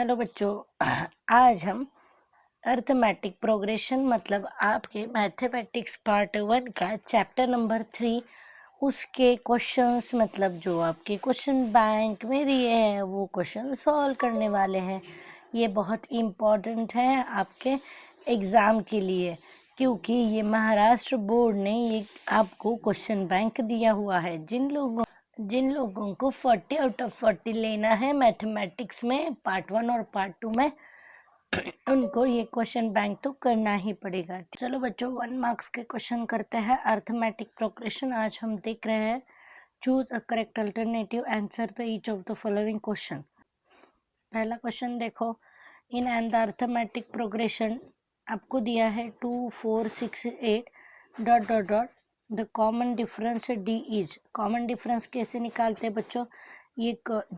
Hello बच्चों, आज हम अर्थमेटिक प्रोग्रेशन मतलब आपके मैथमेटिक्स पार्ट 1 का चैप्टर नंबर 3 उसके क्वेश्चंस मतलब जो आपके क्वेश्चन बैंक में दिए हैं वो क्वेश्चन सॉल्व करने वाले हैं। ये बहुत इम्पोर्टेंट है आपके एग्ज़ाम के लिए, क्योंकि ये महाराष्ट्र बोर्ड ने ये आपको क्वेश्चन बैंक दिया हुआ है। जिन लोगों को 40 आउट ऑफ 40 लेना है मैथमेटिक्स में पार्ट 1 और पार्ट 2 में उनको ये क्वेश्चन बैंक तो करना ही पड़ेगा। चलो बच्चों, 1 मार्क्स के क्वेश्चन करते हैं। अर्थमेटिक प्रोग्रेशन आज हम देख रहे हैं। Choose a correct alternative, answer the each of the following question. पहला क्वेश्चन देखो, in and the arithmetic progression आपको दिया है 2 4 6 8 dot dot dot the common difference D is. Common difference कैसे निकालते हैं बच्चों? ये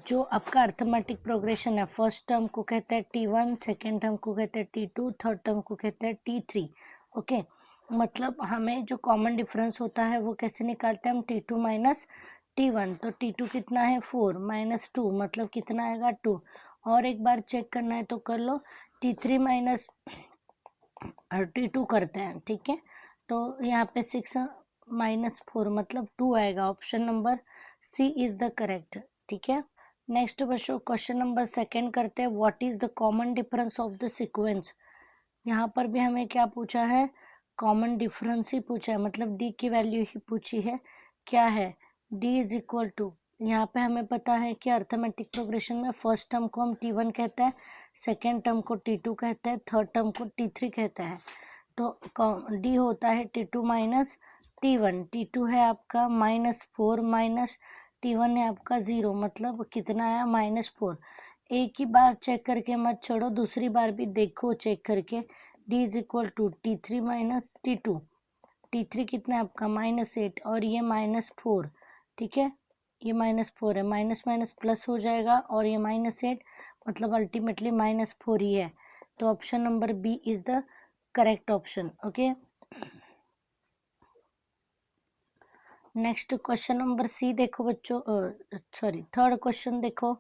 जो आपका अर्थमेटिक प्रोग्रेशन है, फर्स्ट टर्म को कहते हैं T1, सेकेंड टर्म को कहते हैं T2, थर्ड टर्म को कहते हैं T3। ओके, मतलब हमें जो कॉमन डिफरेंस होता है वो कैसे निकालते हैं हम? T2 minus T1। तो T2 कितना है? 4 माइनस 2 मतलब कितना आएगा? 2। और एक बार चेक करना है तो कर लो, T3 माइनस T2 करते हैं, ठीक है। तो यहाँ पे 6 माइनस 4 मतलब 2 आएगा। Option number C is the correct, ठीक है। नेक्स्ट बच्चों, क्वेश्चन नंबर सेकेंड करते हैं। What is the common difference of the sequence? यहाँ पर भी हमें क्या पूछा है? कॉमन डिफरेंस ही पूछा है, मतलब डी की वैल्यू ही पूछी है। क्या है? डी इज इक्वल टू, यहाँ पे हमें पता है कि अर्थमेटिक प्रोग्रेशन में फर्स्ट टर्म को हम T1 कहते हैं, सेकेंड टर्म को T2 कहते हैं, थर्ड टर्म को T3 कहते हैं। तो डी होता है T2 माइनस T1। T2 है आपका -4 माइनस T1 है आपका 0, मतलब कितना आया? -4। एक ही बार चेक करके मत छोड़ो, दूसरी बार भी देखो चेक करके। D is equal to T3 minus T2। T3 कितना है आपका? -8 और ये -4, ठीक है। ये -4 है, माइनस माइनस प्लस हो जाएगा और ये -8 मतलब अल्टीमेटली -4 ही है। तो option number B is the correct option. Okay, next question number C देखो बच्चों, सॉरी थर्ड क्वेश्चन देखो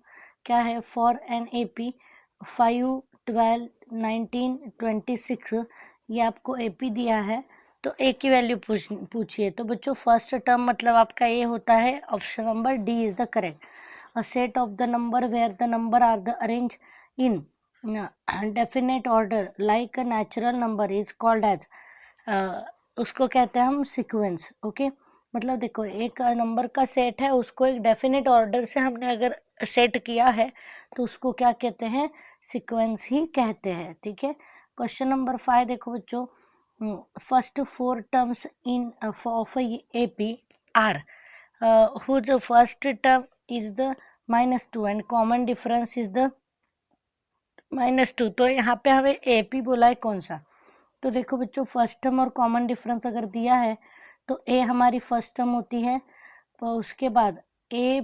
क्या है। फॉर एन एपी 5 12 19 26, ये आपको एपी दिया है तो ए की वैल्यू पूछिए। तो बच्चों फर्स्ट टर्म मतलब आपका ए होता है। Option number D is the correct. A set of the number where the number are the arrange in definite order like a natural number is called as, उसको कहते हैं हम सीक्वेंस। ओके, मतलब देखो एक नंबर का सेट है, उसको एक डेफिनेट ऑर्डर से हमने अगर सेट किया है तो उसको क्या कहते हैं? सीक्वेंस ही कहते हैं, ठीक है। क्वेश्चन नंबर 5 देखो बच्चों, first 4 terms in of A P R whose first term is the -2 and common difference is the -2। तो यहाँ पे हमें ए पी बोला है कौन सा? तो देखो बच्चों, फर्स्ट टर्म और कॉमन डिफरेंस अगर दिया है तो ए हमारी फर्स्ट टर्म होती है, तो उसके बाद ए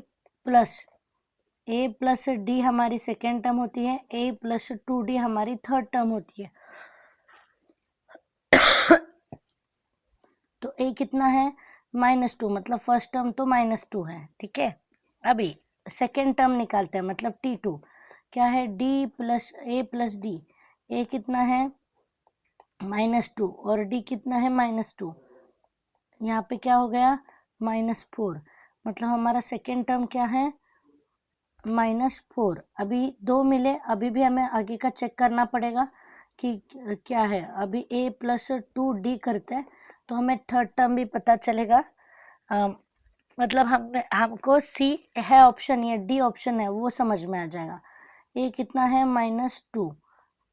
प्लस डी हमारी सेकेंड टर्म होती है, ए प्लस 2D हमारी थर्ड टर्म होती है। तो ए कितना है? -2 मतलब फर्स्ट टर्म तो -2 है, ठीक है। अभी सेकेंड टर्म निकालते हैं, मतलब T2 क्या है? D plus D. ए कितना है? -2 और डी कितना है? -2। यहाँ पे क्या हो गया? -4, मतलब हमारा सेकेंड टर्म क्या है? -4। अभी 2 मिले, अभी भी हमें आगे का चेक करना पड़ेगा कि क्या है। अभी a प्लस 2D करते हैं तो हमें थर्ड टर्म भी पता चलेगा। मतलब हमको सी है ऑप्शन या डी ऑप्शन है वो समझ में आ जाएगा। a कितना है? -2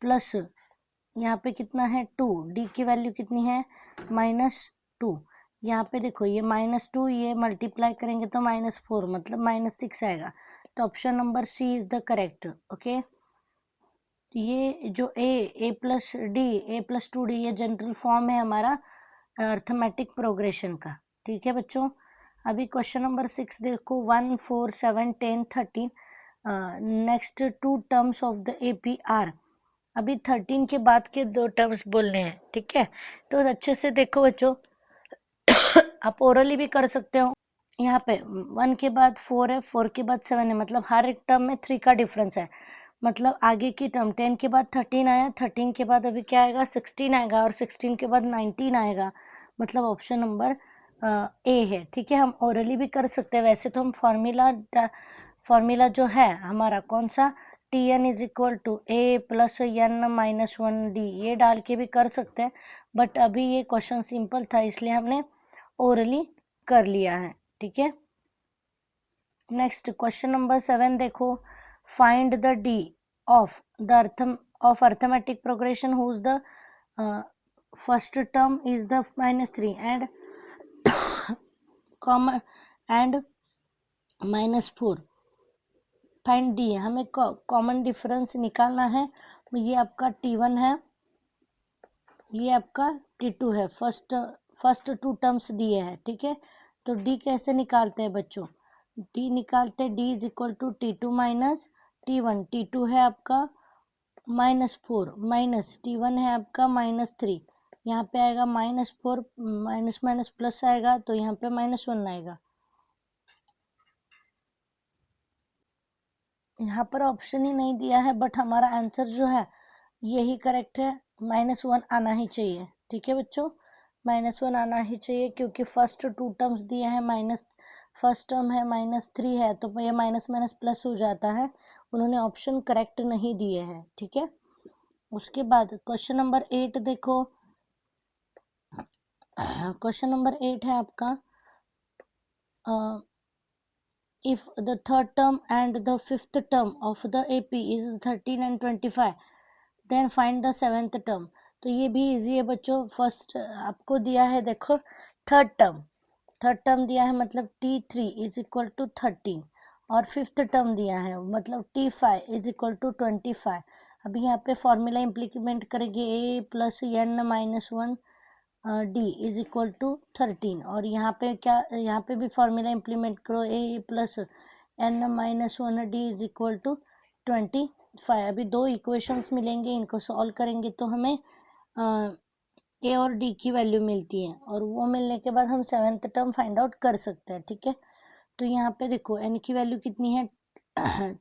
प्लस यहाँ पे कितना है? 2। डी की वैल्यू कितनी है? -2। यहाँ पे देखो ये -2, ये मल्टीप्लाई करेंगे तो -4 मतलब -6 आएगा। तो option number C is the correct. Okay, ये जो A plus D, A plus 2D ये जनरल फॉर्म है हमारा अर्थमेटिक प्रोग्रेशन का, ठीक है बच्चों। अभी क्वेश्चन नंबर 6 देखो, 1 4 7 10 13 next 2 terms of the AP are. अभी 13 के बाद के 2 टर्म्स बोलने हैं, ठीक है। तो अच्छे से देखो बच्चों, आप ओरली भी कर सकते हो। यहाँ पे 1 के बाद 4 है, 4 के बाद 7 है, मतलब हर एक टर्म में 3 का डिफरेंस है। मतलब आगे की टर्म 10 के बाद 13 आया, 13 के बाद अभी क्या आएगा 16 आएगा, और 16 के बाद 19 आएगा, मतलब ऑप्शन नंबर ए है। ठीक है, हम ओरली भी कर सकते हैं, वैसे तो हम फॉर्मूला जो है हमारा कौन सा, T n is equal to A plus N minus 1 d, ये डाल के भी कर सकते हैं, बट अभी ये क्वेश्चन सिंपल था इसलिए हमने ओरली कर लिया है। ठीक है, नेक्स्ट क्वेश्चन नंबर 7 देखो, find the d of the arithmetic progression whose the first term is the -3 and common and -4। Find d, हमें कॉमन डिफरेंस निकालना है। ये आपका T1 है, ये आपका T2 है, फर्स्ट टू टर्म्स दिए हैं। ठीक है, तो डी कैसे निकालते हैं बच्चों, डी निकालते हैं, d is equal to T2 minus T1। T2 है आपका -4 माइनस T1 है आपका -3, यहाँ पे आएगा -4 माइनस माइनस प्लस आएगा, तो यहाँ पे -1 आएगा। यहाँ पर ऑप्शन ही नहीं दिया है, बट हमारा आंसर जो है यही करेक्ट है, -1 आना ही चाहिए। ठीक है बच्चों, -1 आना ही चाहिए, क्योंकि फर्स्ट टू टर्म्स दिए हैं, फर्स्ट टर्म है -3 है, तो ये माइनस माइनस प्लस हो जाता है, उन्होंने ऑप्शन करेक्ट नहीं दिए हैं। ठीक है, उसके बाद क्वेश्चन नंबर 8 देखो, क्वेश्चन नंबर 8 है आपका, if the third term and the fifth term of the AP is 13 and 25, then find the seventh term। तो ये भी इजी है बच्चों, फर्स्ट आपको दिया है देखो थर्ड टर्म दिया है, मतलब T3 इज इक्वल टू 13, और फिफ्थ टर्म दिया है मतलब T5 इज इक्वल टू 25। अभी यहाँ पे फॉर्मूला इम्प्लीमेंट करेंगे, a plus N minus 1 D is equal to 13, और यहाँ पे क्या, यहाँ पे भी फॉर्मूला इम्प्लीमेंट करो, A plus N minus 1 D is equal to 25। अभी दो इक्वेशंस मिलेंगे, इनको सॉल्व करेंगे तो हमें ए और डी की वैल्यू मिलती है, और वो मिलने के बाद हम सेवेंथ टर्म फाइंड आउट कर सकते हैं। ठीक है, तो यहाँ पे देखो एन की वैल्यू कितनी है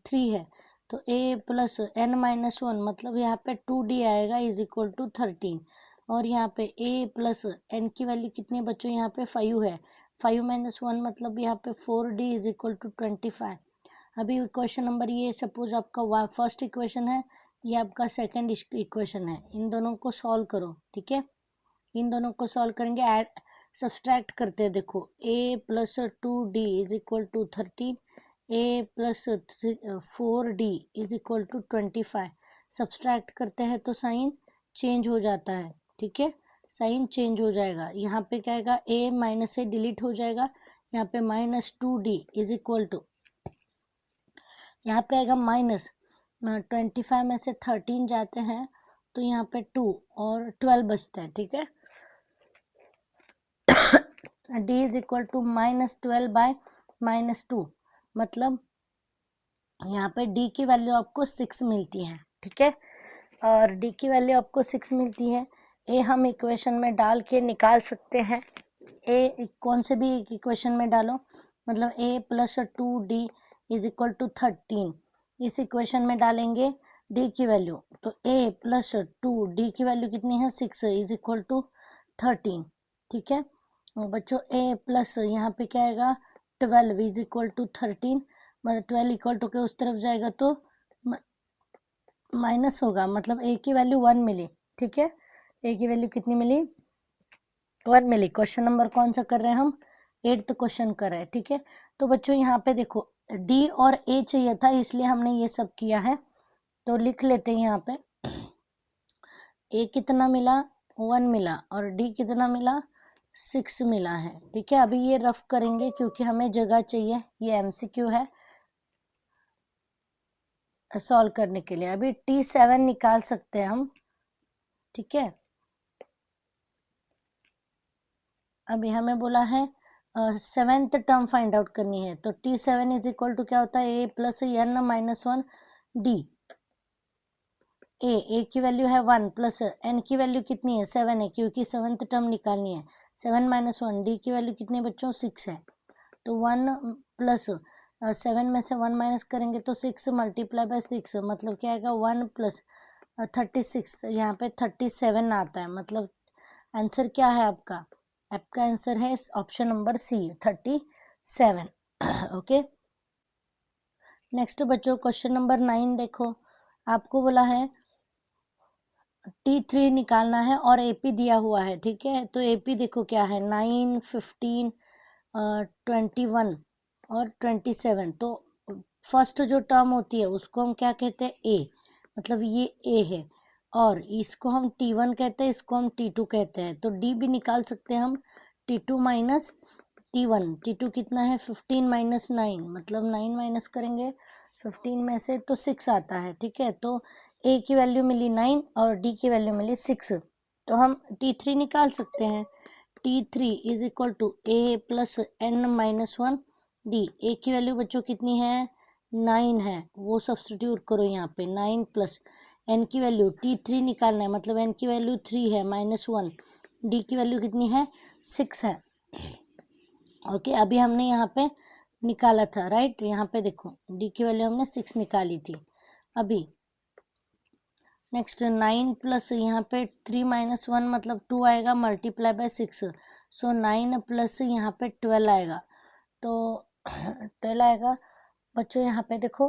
3 है, तो ए प्लस एन माइनस 1 मतलब यहाँ पे 2d आएगा इज इक्वल टू 13, और यहाँ पे a प्लस एन की वैल्यू कितनी है बच्चों, यहाँ पे 5 है, 5 माइनस 1 मतलब यहाँ पे 4d इज इक्वल टू 25। अभी क्वेश्चन नंबर, ये सपोज आपका फर्स्ट इक्वेशन है, ये आपका सेकंड इक्वेशन है, इन दोनों को सॉल्व करो। ठीक है, इन दोनों को सॉल्व करेंगे, ऐड सब्सट्रैक्ट करते हैं, देखो a plus 2d is equal to 13, a plus 4d is equal to 25। Subtract करते हैं तो साइन चेंज हो जाता है। ठीक है, साइन चेंज हो जाएगा, यहाँ पे क्या आएगा, a माइनस से डिलीट हो जाएगा, यहाँ पे -2d इज इक्वल टू, यहाँ पे आएगा -25 में से 13 जाते हैं तो यहाँ पे 2 और 12 बचते हैं। ठीक है, d is equal to -12 by -2, मतलब यहाँ पे d की वैल्यू आपको 6 मिलती है। ठीक है, और d की वैल्यू आपको 6 मिलती है, ए हम इक्वेशन में डाल के निकाल सकते हैं, ए कौन से भी एक इक्वेशन में डालो, मतलब a plus 2d is equal to 13, इस इक्वेशन में डालेंगे d की वैल्यू, तो a प्लस 2d की वैल्यू कितनी है 6 इज इक्वल टू 13। ठीक है, और बच्चों a प्लस यहाँ पे क्या आएगा 12 इज इक्वल टू 13, मतलब 12 इक्वल टू के उस तरफ जाएगा तो माइनस होगा, मतलब a की वैल्यू 1 मिली। ठीक है, a की वैल्यू कितनी मिली 1 मिली। क्वेश्चन नंबर कौन सा कर रहे हैं हम, 8th क्वेश्चन कर रहे हैं। ठीक है, तो बच्चों यहाँ पे देखो d और a चाहिए था, इसलिए हमने ये सब किया है, तो लिख लेते हैं यहाँ पे a कितना मिला 1 मिला, और d कितना मिला 6 मिला है। ठीक है, अभी ये रफ करेंगे क्योंकि हमें जगह चाहिए, ये MCQ है सॉल्व करने के लिए। अभी T7 निकाल सकते हैं हम। ठीक है, अभी हमें बोला है सेवेंथ टर्म फाइंड आउट करनी है, तो T7 इज इक्वल टू क्या होता है, a plus N minus 1 d, a की वैल्यू है 1 प्लस n की वैल्यू कितनी है 7 है, क्योंकि सेवेंथ टर्म निकालनी है, 7 माइनस 1 डी की वैल्यू कितनी है बच्चों 6 है, तो 1 प्लस 7 में से 1 माइनस करेंगे तो 6 मल्टीप्लाई बाय 6 मतलब क्या आएगा 1 प्लस 36, यहाँ पे 37 आता है। मतलब आंसर क्या है आपका? आपका आंसर है option number C 37। Okay, next बच्चों क्वेश्चन नंबर 9 देखो, आपको बोला है T3 निकालना है और AP दिया हुआ है, ठीक है। तो AP देखो क्या है 9, 15, 21 और 27। तो फर्स्ट जो टर्म होती है उसको हम क्या कहते हैं? ए, मतलब ये ए है, और इसको हम T1 कहते हैं, इसको हम T2 कहते हैं। तो D भी निकाल सकते हैं हम, T2 माइनस T1। T2 कितना है 15 माइनस 9, मतलब 9 माइनस करेंगे 15 में से तो 6 आता है, ठीक है। तो ए की वैल्यू मिली 9 और डी की वैल्यू मिली 6, तो हम T3 निकाल सकते हैं। T3 is equal to A plus N minus 1 D. A की वैल्यू बच्चों कितनी है 9 है, वो सब्सटीट्यूट करो यहाँ पे 9 प्लस एन की वैल्यू T3 निकालना है, मतलब एन की वैल्यू 3 है माइनस 1, डी की वैल्यू कितनी है 6 है। ओके, अभी हमने यहाँ पे निकाला था, राइट। यहाँ पे देखो डी की वैल्यू हमने 6 निकाली थी। अभी नेक्स्ट 9 प्लस यहाँ पे 3 माइनस 1 मतलब 2 आएगा मल्टीप्लाई बाय 6। सो 9 प्लस यहाँ पे 12 आएगा, तो 12 आएगा बच्चों। यहाँ पे देखो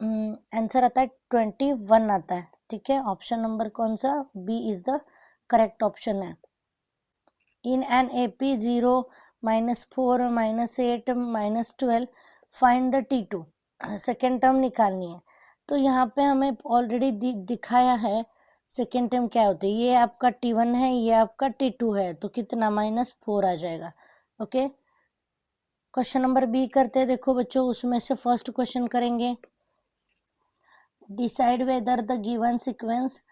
आंसर आता है 21 आता है, ठीक है। ऑप्शन नंबर कौन सा? B is the correct option है। In an AP 0, -4, -8, -12 find the T2। Second term निकालनी है, तो यहाँ पे हमें ऑलरेडी दिखाया है सेकेंड टर्म क्या होता है। ये आपका T1 है, ये आपका T2 है, तो कितना -4 आ जाएगा। ओके, क्वेश्चन नंबर बी करते हैं। देखो बच्चों, उसमें से फर्स्ट क्वेश्चन करेंगे, decide whether the given sequence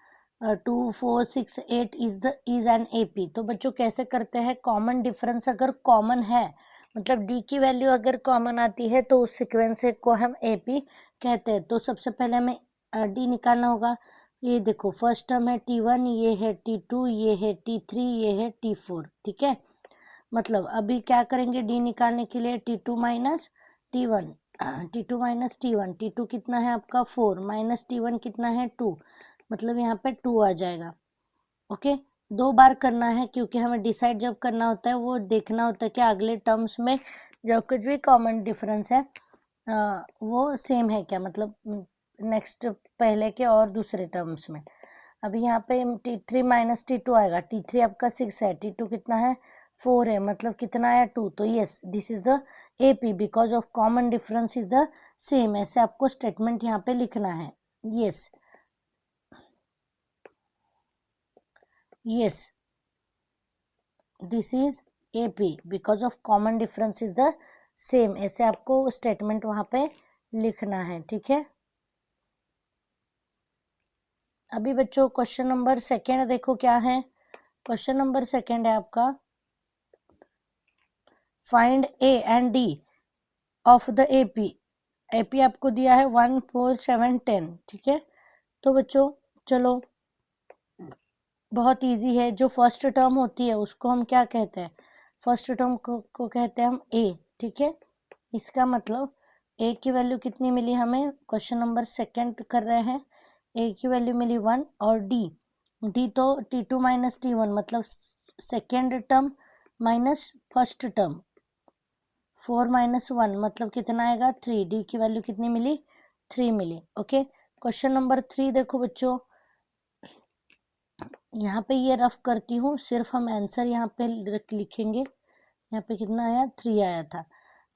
2, 4, 6, 8 is an AP। तो बच्चों कैसे करते हैं? कॉमन डिफरेंस अगर कॉमन है, मतलब डी की वैल्यू अगर कॉमन आती है तो उस सीक्वेंस को हम AP कहते हैं। तो सबसे पहले हमें डी निकालना होगा। ये देखो फर्स्ट टर्म है T1, ये है T2, ये है T3, ये है T4, ठीक है। मतलब अभी क्या करेंगे डी निकालने के लिए? T2 minus T1, T2 minus T1, T2 कितना है आपका 4, माइनस T1 कितना है 2, मतलब यहाँ पे 2 आ जाएगा। ओके, 2 बार करना है, क्योंकि हमें डिसाइड जब करना होता है वो देखना होता है कि अगले टर्म्स में जो कुछ भी कॉमन डिफरेंस है वो सेम है क्या, मतलब नेक्स्ट पहले के और दूसरे टर्म्स में। अभी यहाँ पे T3 माइनस T2 आएगा। T3 आपका 6 है, T2 कितना है 4 है, मतलब कितना आया 2। तो yes, this is the AP because of common difference is the same. ऐसे आपको स्टेटमेंट यहाँ पे लिखना है। Yes yes, this is AP because of common difference is the same. ऐसे आपको स्टेटमेंट वहाँ पे लिखना है, ठीक है। अभी बच्चों क्वेश्चन नंबर सेकेंड देखो क्या है। क्वेश्चन नंबर सेकेंड है आपका, find A and D of the AP। AP आपको दिया है 1, 4, 7, 10, ठीक है। तो बच्चों चलो, बहुत इजी है। जो फर्स्ट टर्म होती है उसको हम क्या कहते हैं? फर्स्ट टर्म को कहते हैं हम A, ठीक है। इसका मतलब A की वैल्यू कितनी मिली हमें? क्वेश्चन नंबर सेकेंड कर रहे हैं। A की वैल्यू मिली 1, और D तो T2 माइनस T1 मतलब second term minus first term, 4 minus 1 मतलब कितना आएगा 3। D की वैल्यू कितनी मिली? 3 मिली। ओके, क्वेश्चन नंबर 3 देखो बच्चों, यहाँ पे ये रफ करती हूँ, सिर्फ हम आंसर यहाँ पे लिखेंगे। यहाँ पे कितना आया 3 आया था।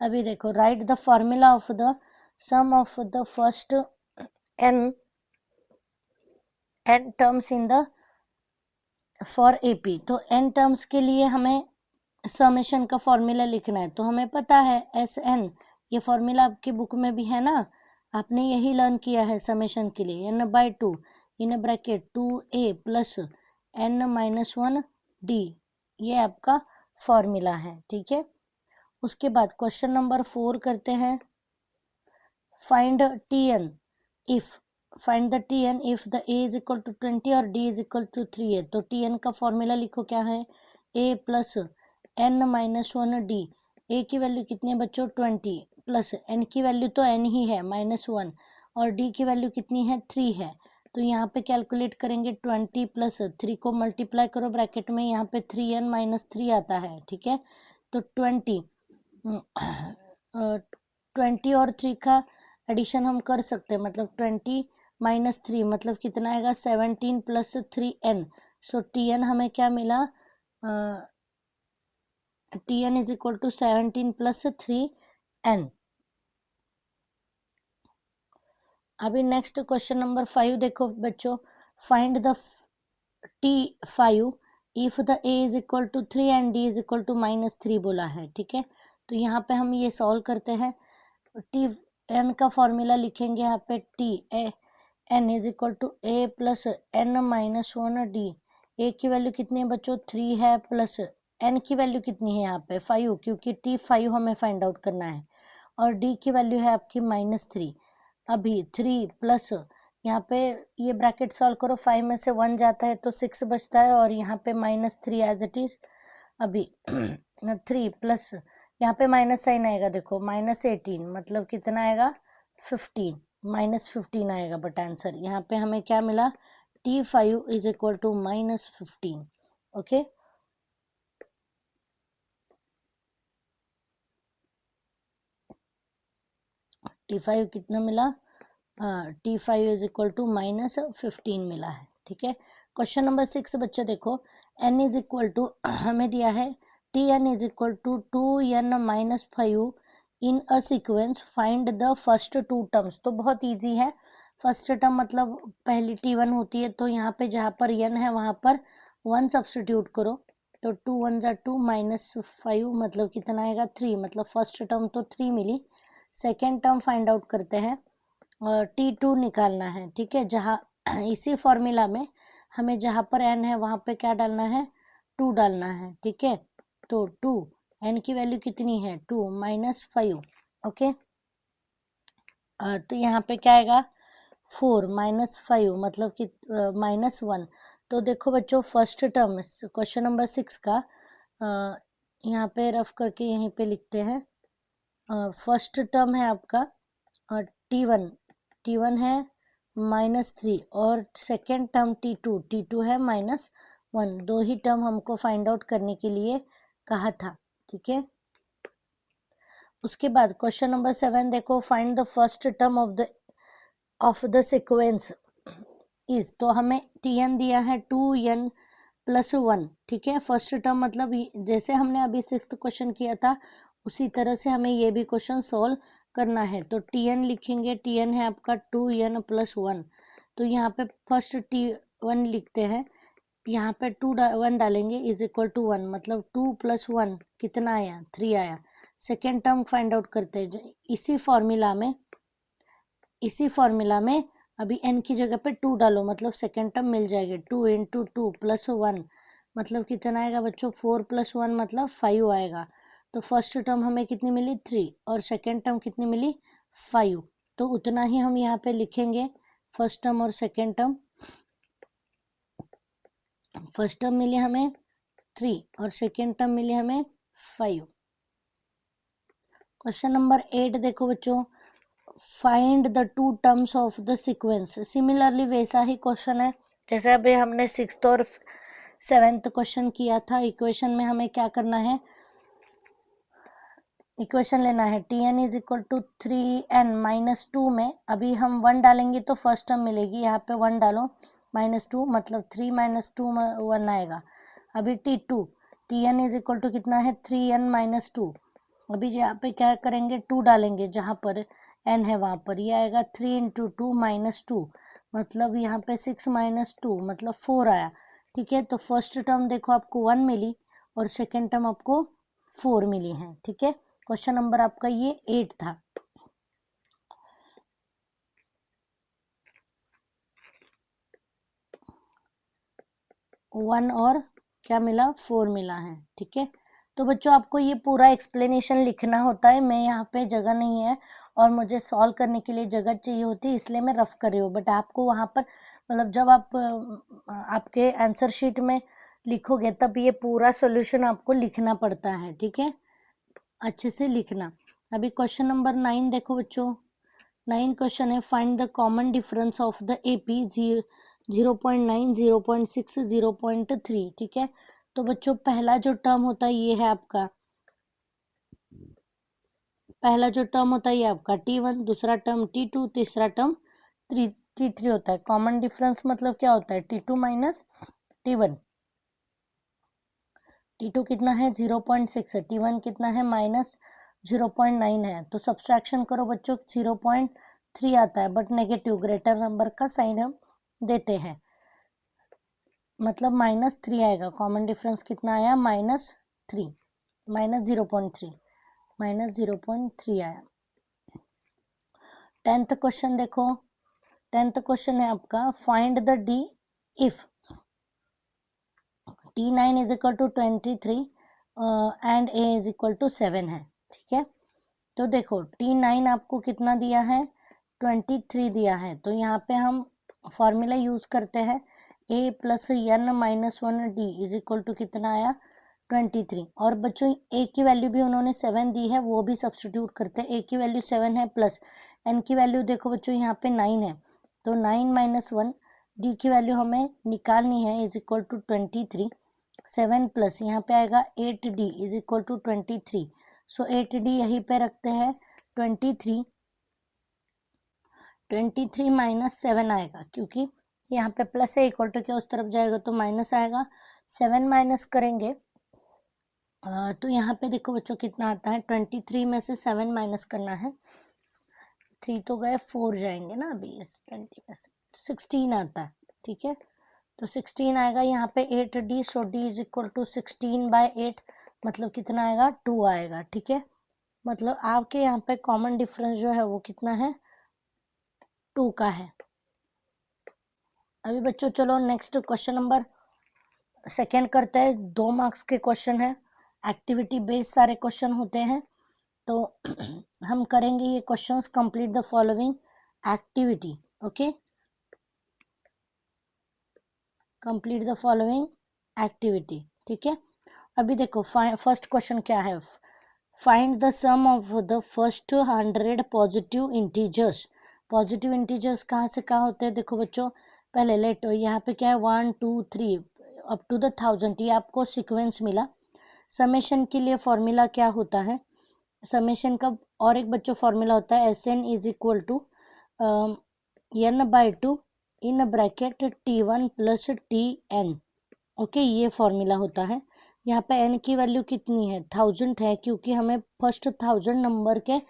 अभी देखो, write the formula of the sum of the first n terms in the for AP। तो n टर्म्स के लिए हमें समेशन का फॉर्मूला लिखना है। तो हमें पता है SN, ये फॉर्मूला आपकी बुक में भी है ना, आपने यही लर्न किया है समेशन के लिए। n/2 in bracket 2a plus n minus 1 d, ये आपका फॉर्मूला है, ठीक है। उसके बाद क्वेश्चन नंबर 4 करते हैं, find Tn if find the Tn if the a is equal to 20 और d इज इक्वल टू 3 है। तो Tn का फॉर्मूला लिखो क्या है? a plus n minus 1 d। a की वैल्यू कितनी है बच्चों 20, प्लस n की वैल्यू तो n ही है -1 और d की वैल्यू कितनी है 3 है। तो यहाँ पे कैलकुलेट करेंगे 20 प्लस 3 को मल्टीप्लाई करो ब्रैकेट में, यहाँ पे 3n-3 आता है, ठीक है। तो 20 और 3 का एडिशन हम कर सकते हैं, मतलब 20 - 3 मतलब कितना आएगा 17 प्लस 3n। सो tn हमें क्या मिला, tn is equal to 17 plus 3n। अभी नेक्स्ट क्वेश्चन नंबर 5 देखो बच्चों, find the T5 if the A is equal to 3 and D is equal to -3 बोला है, ठीक है। तो यहाँ पे हम ये सॉल्व करते हैं। Tn का फॉर्मूला लिखेंगे यहाँ पे Tn is equal to A plus n-1 D। A की वैल्यू कितनी है बच्चों 3 है, प्लस n की वैल्यू कितनी है यहाँ पे 5, क्योंकि T5 हमें फाइंड आउट करना है, और D की वैल्यू है आपकी -3। अभी 3 प्लस यहाँ पे ये ब्रैकेट सॉल्व करो, 5 में से 1 जाता है तो 6 बचता है, और यहाँ पे -3 एज इट इज। अभी 3 प्लस यहाँ पे माइनस साइन आएगा, देखो -18 मतलब कितना आएगा 15, -15 आएगा। बट आंसर यहाँ पे हमें क्या मिला, T5 is equal to -15। Okay, T5 कितना मिला, T5 इज इक्वल टू -15 मिला है, ठीक है। क्वेश्चन नंबर 6 बच्चे देखो, n इज इक्वल टू हमें दिया है Tn is equal to 2n-5 in a sequence, find the first 2 terms. तो बहुत इजी है, फर्स्ट टर्म मतलब पहली T1 होती है, तो यहाँ पे जहाँ पर n है वहाँ पर 1 सब्सटीट्यूट करो, तो 2 1 जा 2 -5 मतलब कितना आएगा 3, मतलब फर्स्ट टर्म तो 3 मिली। सेकेंड टर्म फाइंड आउट करते हैं, T2 निकालना है, ठीक है। जहाँ इसी फॉर्मूला में हमें जहाँ पर n है वहाँ पे क्या डालना है 2 डालना है, ठीक है। तो 2 n की वैल्यू कितनी है 2 -5, ओके। तो यहाँ पे क्या आएगा 4 -5 मतलब कि -1। तो देखो बच्चों फर्स्ट टर्म क्वेश्चन नंबर 6 का यहाँ पे रफ करके यहीं पे लिखते हैं। फर्स्ट टर्म है आपका T1 है -3, और सेकेंड टर्म T2 है -1। दो ही टर्म हमको फाइंड आउट करने के लिए कहा था, ठीक है। उसके बाद क्वेश्चन नंबर 7 देखो, find the first term of the sequence is. तो हमें Tn दिया है 2n+1, ठीक है। फर्स्ट टर्म मतलब जैसे हमने अभी 6th क्वेश्चन किया था उसी तरह से हमें ये भी क्वेश्चन सॉल्व करना है। तो Tn लिखेंगे, Tn है आपका 2n+1। तो यहाँ पे फर्स्ट T1 लिखते हैं, यहाँ पे 1 डालेंगे इज इक्वल टू 1, मतलब 2 + 1 कितना आया 3 आया। सेकेंड टर्म फाइंड आउट करते हैं इसी फॉर्मूला में अभी n की जगह पे 2 डालो, मतलब सेकेंड टर्म मिल जाएगी 2 × 2 + 1 मतलब कितना आएगा बच्चों 4 + 1 मतलब 5 आएगा। तो फर्स्ट टर्म हमें कितनी मिली 3 और सेकेंड टर्म कितनी मिली 5। तो उतना ही हम यहाँ पे लिखेंगे फर्स्ट टर्म और सेकेंड टर्म। फर्स्ट टर्म मिली हमें 3 और सेकेंड टर्म मिली हमें 5। क्वेश्चन नंबर 8 देखो बच्चों, find the 2 terms of the sequence. Similarly वैसा ही क्वेश्चन है जैसे अभी हमने 6th और 7th क्वेश्चन किया था। इक्वेशन में हमें क्या करना है, इक्वेशन लेना है Tn is equal to 3n-2 में अभी हम 1 डालेंगे तो फर्स्ट टर्म मिलेगी, यहाँ पे 1 डालो -2 मतलब 3 - 2 1 आएगा। अभी T2 Tn is equal to कितना है 3n-2। अभी यहाँ पे क्या करेंगे 2 डालेंगे, जहाँ पर n है वहाँ पर ये आएगा 3 × 2 -2 मतलब यहाँ पे 6 - 2 मतलब 4 आया, ठीक है। तो फर्स्ट टर्म देखो आपको 1 मिली और सेकेंड टर्म आपको 4 मिली है, ठीक है। क्वेश्चन नंबर आपका ये 8 था। वन और क्या मिला 4 मिला है, ठीक है। तो बच्चों आपको ये पूरा एक्सप्लेनेशन लिखना होता है, मैं यहाँ पे जगह नहीं है और मुझे सॉल्व करने के लिए जगह चाहिए होती है, इसलिए मैं रफ कर रही हूँ। बट आपको वहाँ पर मतलब जब आप आपके आंसर शीट में लिखोगे तब ये पूरा सोल्यूशन आपको लिखना पड़ता है, ठीक है, अच्छे से लिखना। अभी क्वेश्चन नंबर 9 देखो बच्चों। 9 क्वेश्चन है, find the common difference of the AP 0.9, 0.6, 0.3। ठीक है, तो बच्चों पहला जो टर्म होता है ये है आपका, पहला जो टर्म होता है ये आपका T1, दूसरा टर्म T2, तीसरा टर्म T3 होता है। कॉमन डिफरेंस मतलब क्या होता है, T2 माइनस T1। T2 कितना है 0.6 है, T1 कितना है -0.9 है। तो सब्सट्रैक्शन करो बच्चों, 0.3 आता है, बट नेगेटिव ग्रेटर नंबर का साइन हम देते हैं, मतलब -3 आएगा। कॉमन डिफरेंस कितना आया -3, -0.3, -0.3 आया। 10th क्वेश्चन देखो। 10th क्वेश्चन है आपका, find the D if T9 is equal to 23 and A is equal to 7 है। ठीक है, तो देखो T9 आपको कितना दिया है, 23 दिया है, तो यहाँ पे हम फॉर्मूला यूज करते हैं, A plus n-1 D is equal to कितना आया 23। और बच्चों A की वैल्यू भी उन्होंने 7 दी है, वो भी सब्स्टिट्यूट करते हैं। A की वैल्यू 7 है, प्लस n की वैल्यू देखो बच्चों यहाँ पे 9 है, तो 9 - 1 D की वैल्यू हमें निकालनी है, इज इक्वल टू 23। 7 प्लस यहाँ पे आएगा 8D is equal to 23। So 8D यहीं पे रखते हैं, 23 -7 आएगा, क्योंकि यहाँ पे प्लस है, इक्वल टू के उस तरफ जाएगा तो माइनस आएगा। 7 माइनस करेंगे तो यहाँ पे देखो बच्चों कितना आता है, 23 में से 7 माइनस करना है, 3 तो गए, 4 जाएंगे ना अभी, इस 20 में से 16 आता है। ठीक है, तो 16 आएगा यहाँ पे 8D, so D is equal to 16/8, मतलब कितना आएगा 2 आएगा। ठीक है, मतलब आपके यहाँ पे कॉमन डिफरेंस जो है वो कितना है 2 का है। अभी बच्चों चलो नेक्स्ट क्वेश्चन नंबर सेकेंड करते हैं। 2 मार्क्स के क्वेश्चन है, एक्टिविटी बेस्ड सारे क्वेश्चन होते हैं, तो हम करेंगे ये questions. Complete the following activity. Okay, complete the following activity. ठीक है, अभी देखो फर्स्ट क्वेश्चन क्या है, find the sum of the first 100 positive integers. Positive integers कहाँ से कहाँ होते हैं, देखो बच्चों पहले लेट, यहाँ पे क्या है 1 2 3 अप टू द 1000, ये आपको सीक्वेंस मिला। समेशन के लिए फॉर्मूला क्या होता है, समेशन का और एक बच्चों फॉर्मूला होता है, SN is equal to n/2 in bracket T1 plus TN। Okay, ये फॉर्मूला होता है। यहाँ पे n की वैल्यू कितनी है 1000 है, क्योंकि हमें फर्स्ट 1000 नंबर के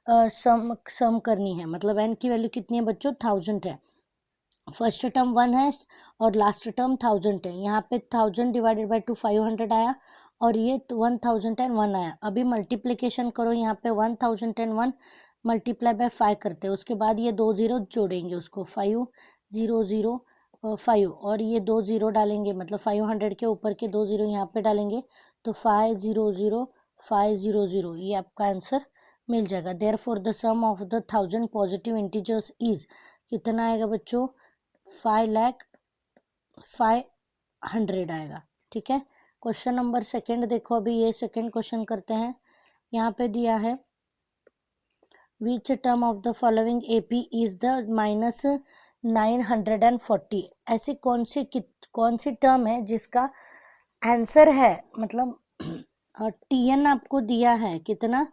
सम करनी है, मतलब n की वैल्यू कितनी है बच्चों 1000 है। फर्स्ट टर्म 1 है और लास्ट टर्म 1000 है। यहाँ पे 1000 डिवाइडेड बाई 2 500 आया, और ये 1001 आया। अभी मल्टीप्लिकेशन करो, यहाँ पे 1001 मल्टीप्लाई बाय 5 करते हैं, उसके बाद ये 2 0 जोड़ेंगे उसको, 5 0 0 5, और ये 2 0 डालेंगे, मतलब 500 के ऊपर के 2 0 यहाँ पे डालेंगे, तो 5 0 0 5 0 0, ये आपका आंसर मिल जाएगा। Therefore the sum of the 1000 positive integers is कितना आएगा बच्चों 5,500 आएगा। ठीक है, क्वेश्चन नंबर सेकंड देखो, अभी ये सेकंड क्वेश्चन करते हैं। यहाँ पे दिया है which term of the following AP is the -940। ऐसी कौन सी टर्म है जिसका आंसर है, मतलब TN आपको दिया है कितना,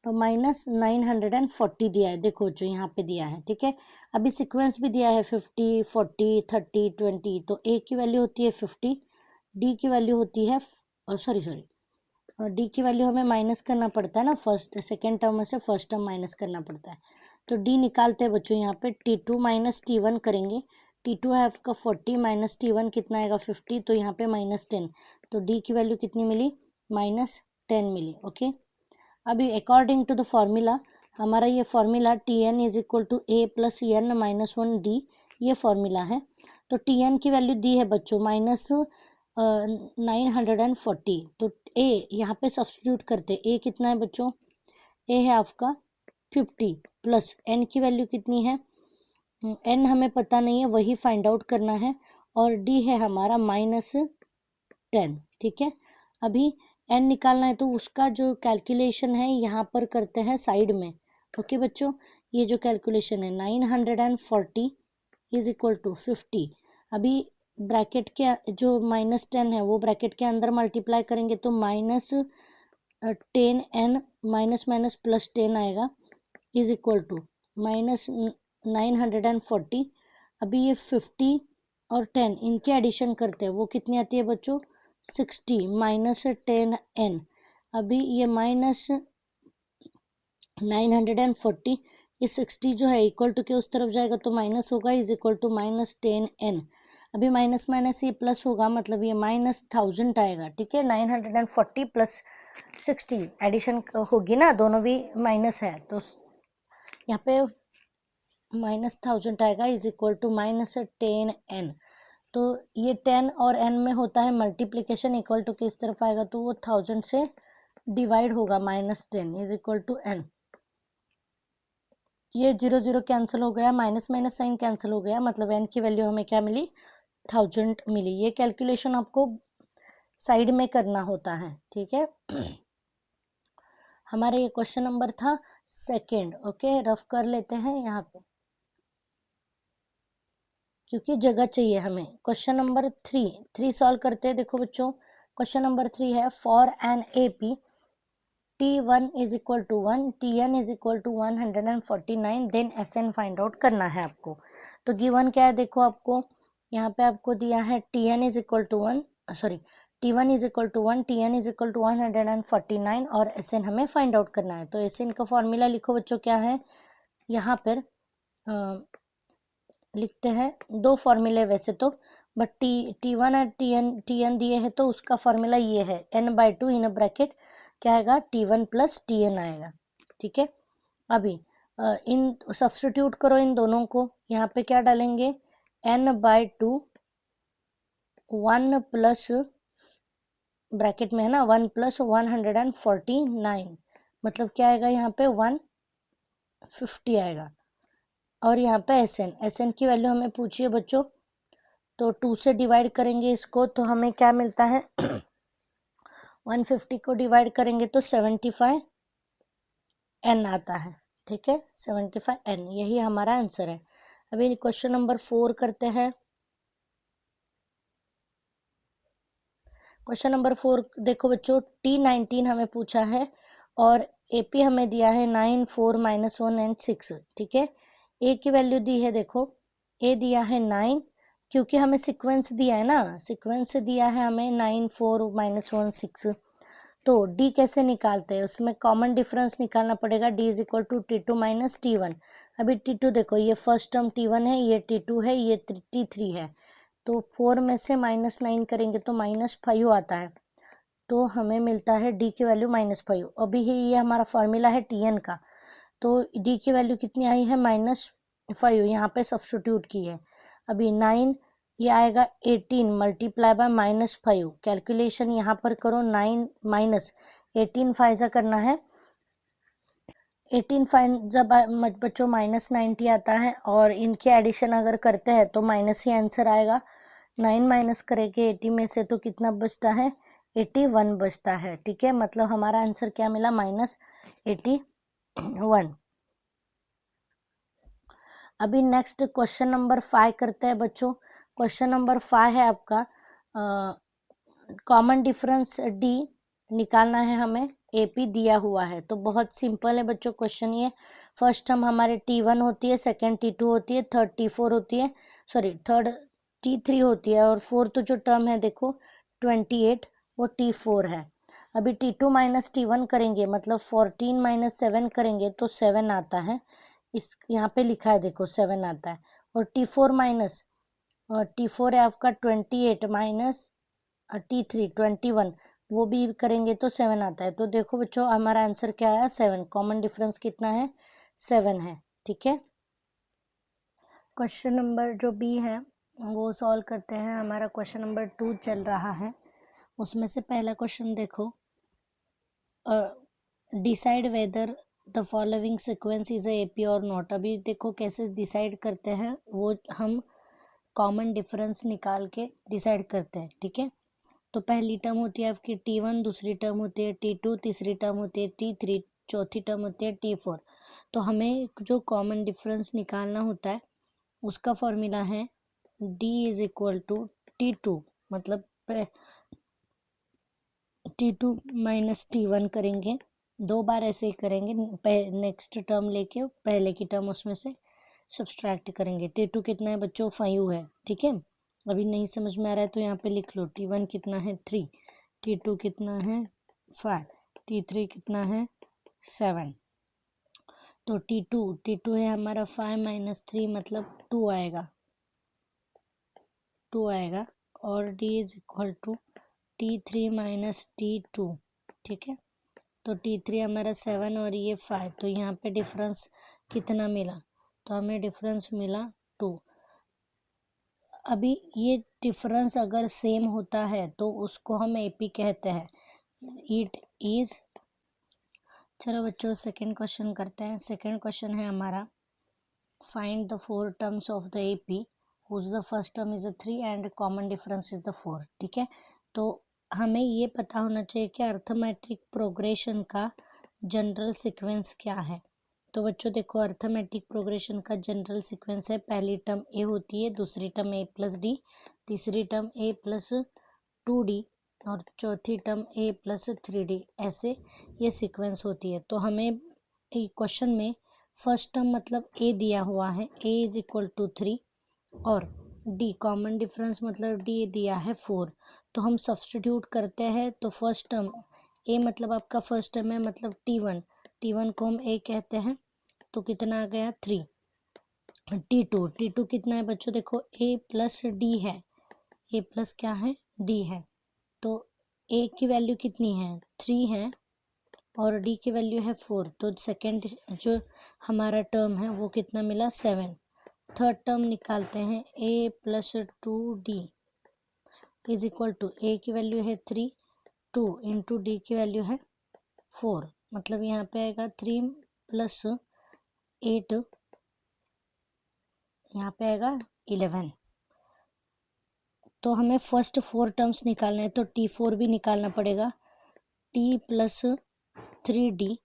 तो -940 दिया है, देखो जो यहाँ पे दिया है। ठीक है, अभी सीक्वेंस भी दिया है 50 40 30 20, तो A की वैल्यू होती है 50, D की वैल्यू होती है सॉरी D की वैल्यू हमें माइनस करना पड़ता है ना, फर्स्ट सेकेंड टर्म में से फर्स्ट टर्म माइनस करना पड़ता है, तो D निकालते हैं बच्चों। यहाँ पे T2 - T1 करेंगे, T2 है आपका 40 माइनस T1 कितना आएगा 50, तो यहाँ पे -10, तो D की वैल्यू कितनी मिली -10 मिली। ओके, अभी अकॉर्डिंग टू द फॉर्मूला, हमारा ये formula TN is equal to A plus n - 1D, ये फॉर्मूला है। तो TN की वैल्यू दी है बच्चों -940, तो A यहाँ पे सब्स्टिट्यूट करते, A कितना है बच्चों, A है आपका 50, प्लस n की वैल्यू कितनी है, n हमें पता नहीं है, वही फाइंड आउट करना है, और D है हमारा -10। ठीक है, अभी n निकालना है तो उसका जो कैलकुलेशन है यहाँ पर करते हैं साइड में। ओके बच्चों, ये जो कैलकुलेशन है 940 इज इक्वल टू 50। अभी ब्रैकेट के जो -10 है वो ब्रैकेट के अंदर मल्टीप्लाई करेंगे तो -10n माइनस माइनस +10 आएगा इज इक्वल टू -940। अभी ये 50 और 10 इनके एडिशन करते हैं, वो कितनी आती है बच्चों 60 -10n। अभी ये -940 ये 60 जो है इक्वल टू के उस तरफ जाएगा तो माइनस होगा इज इक्वल टू -10n। अभी माइनस माइनस ये प्लस होगा मतलब ये -1000 आएगा। ठीक है, 940 + 60 एडिशन होगी ना, दोनों भी माइनस है तो यहाँ पे -1000 आएगा इज इक्वल टू -10n। तो ये 10 और n में होता है मल्टीप्लिकेशन, इक्वल टू किस तरफ आएगा तो वो 1000 से डिवाइड होगा -10 इज इक्वल टू n। ये 0 0 कैंसिल हो गया, माइनस माइनस साइन कैंसिल हो गया, मतलब n की वैल्यू हमें क्या मिली 1000 मिली। ये कैलकुलेशन आपको साइड में करना होता है। ठीक है हमारा ये क्वेश्चन नंबर था सेकंड। ओके, रफ कर लेते हैं यहाँ पे क्योंकि जगह चाहिए हमें। क्वेश्चन नंबर 3 सॉल्व करते हैं। देखो बच्चों, क्वेश्चन नंबर 3 है for an AP T1 is equal to 1 Tn is equal to 149 then Sn find out करना है आपको। तो गिवन क्या है देखो, आपको यहाँ पे आपको दिया है Tn is equal to 1 sorry T1 is equal to 1 Tn is equal to 149 और Sn हमें फाइंड आउट करना है। तो Sn का फॉर्मूला लिखो बच्चों, क्या है यहाँ पर लिखते हैं दो फॉर्मूले वैसे तो, बट T1 और Tn दिए है तो उसका फॉर्मूला ये है n/2 इन ब्रैकेट क्या आएगा T1 + Tn आएगा। ठीक है, अभी इन सब्स्टिट्यूट करो इन दोनों को, यहाँ पे क्या डालेंगे n/2 1 प्लस ब्रैकेट में है ना 1 + 149 मतलब क्या आएगा यहाँ पे 150 आएगा। और यहाँ पे Sn की वैल्यू हमें पूछिए बच्चों, तो 2 से डिवाइड करेंगे इसको तो हमें क्या मिलता है 150 को डिवाइड करेंगे तो 75n आता है। ठीक है, 75n यही हमारा आंसर है। अभी क्वेश्चन नंबर 4 करते हैं। क्वेश्चन नंबर 4 देखो बच्चों, T19 हमें पूछा है और AP हमें दिया है 9 4 -1 एंड 6। ठीक है, A की वैल्यू दी है, देखो A दिया है 9 क्योंकि हमें सीक्वेंस दिया है ना, सीक्वेंस दिया है हमें 9 4 -1 6। तो D कैसे निकालते हैं, उसमें कॉमन डिफरेंस निकालना पड़ेगा। D is equal to T2 - T1। अभी T2 देखो, ये फर्स्ट टर्म T1 है, ये T2 है, ये T3 है, तो 4 में से -9 करेंगे तो -5 आता है, तो हमें मिलता है D की वैल्यू -5। अभी ये हमारा फॉर्मूला है Tn का, तो D की वैल्यू कितनी आई है -5, यहाँ पे सब्स्टिट्यूट की है। अभी 9 ये आएगा 18 मल्टीप्लाई बाय -5, कैलकुलेशन यहाँ पर करो 9 माइनस 18 फाइजा करना है, 18 फाइन जब बच्चों -90 आता है और इनके एडिशन अगर करते हैं तो माइनस ही आंसर आएगा। 9 माइनस करेंगे 80 में से तो कितना बचता है 81 बचता है। ठीक है, मतलब हमारा आंसर क्या मिला -81। अभी नेक्स्ट क्वेश्चन नंबर 5 करते हैं बच्चों। क्वेश्चन नंबर 5 है आपका कॉमन डिफरेंस D निकालना है हमें, AP दिया हुआ है। तो बहुत सिंपल है बच्चों क्वेश्चन ये। फर्स्ट टर्म हमारे T1 होती है, सेकंड T2 होती है, थर्ड T4 होती है, सॉरी थर्ड T3 होती है और फोर्थ जो टर्म है देखो 28 वो T4 है। अभी T2 - T1 करेंगे मतलब 14 - 7 करेंगे तो 7 आता है, इस यहाँ पे लिखा है देखो 7 आता है। और T4 है आपका 28 माइनस T3 21, वो भी करेंगे तो 7 आता है। तो देखो बच्चों हमारा आंसर क्या आया 7, कॉमन डिफरेंस कितना है 7 है। ठीक है, क्वेश्चन नंबर जो B है वो सॉल्व करते हैं। हमारा क्वेश्चन नंबर 2 चल रहा है, उसमें से पहला क्वेश्चन देखो, decide whether the following sequence is AP और नॉट। अभी देखो कैसे डिसाइड करते हैं, वो हम कॉमन डिफरेंस निकाल के डिसाइड करते हैं। ठीक है, तो पहली टर्म होती है आपकी T1, दूसरी टर्म होती है T2, तीसरी टर्म होती है T3, चौथी टर्म होती है T4। तो हमें जो कॉमन डिफरेंस निकालना होता है उसका फॉर्मूला है D is equal to T2, मतलब T2 माइनस T1 करेंगे, 2 बार ऐसे ही करेंगे, नेक्स्ट टर्म लेके पहले की टर्म उसमें से सब्सट्रैक्ट करेंगे। T2 कितना है बच्चों 5 है, ठीक है। अभी नहीं समझ में आ रहा है तो यहाँ पे लिख लो T1 कितना है 3, T2 कितना है 5, T3 कितना है 7। तो T2 है हमारा 5 माइनस 3 मतलब 2 आएगा, 2 आएगा। और D is equal to T3 minus T2, ठीक है। तो T3 हमारा 7 और ये 5, तो यहाँ पे डिफरेंस कितना मिला, तो हमें डिफरेंस मिला 2। अभी ये डिफरेंस अगर सेम होता है तो उसको हम AP कहते हैं, इट इज। चलो बच्चों सेकंड क्वेश्चन करते हैं। सेकंड क्वेश्चन है हमारा find the 4 terms of the AP whose the first term is a 3 and common difference is the 4, ठीक है। तो हमें ये पता होना चाहिए कि अर्थमेटिक प्रोग्रेशन का जनरल सीक्वेंस क्या है। तो बच्चों देखो अर्थमेटिक प्रोग्रेशन का जनरल सीक्वेंस है, पहली टर्म A होती है, दूसरी टर्म A प्लस D, तीसरी टर्म A प्लस 2D और चौथी टर्म A प्लस 3D, ऐसे ये सीक्वेंस होती है। तो हमें क्वेश्चन में फर्स्ट टर्म मतलब A दिया हुआ है, A इज इक्वल टू 3 और D कॉमन डिफरेंस मतलब D दिया है 4। तो हम सब्सटीट्यूट करते हैं, तो फर्स्ट टर्म A मतलब आपका फर्स्ट टर्म है मतलब T1 को हम A कहते हैं, तो कितना आ गया 3। T2 कितना है बच्चों देखो A प्लस D है, A प्लस क्या है D है, तो A की वैल्यू कितनी है 3 है और D की वैल्यू है 4, तो सेकेंड जो हमारा टर्म है वो कितना मिला 7। थर्ड टर्म निकालते हैं A plus 2D is equal to A की वैल्यू है 3, 2 इंटू D की वैल्यू है 4, मतलब यहाँ पे आएगा 3 प्लस 8, यहाँ पे आएगा 11। तो हमें फर्स्ट 4 टर्म्स निकालना है, तो T4 भी निकालना पड़ेगा। T plus 3D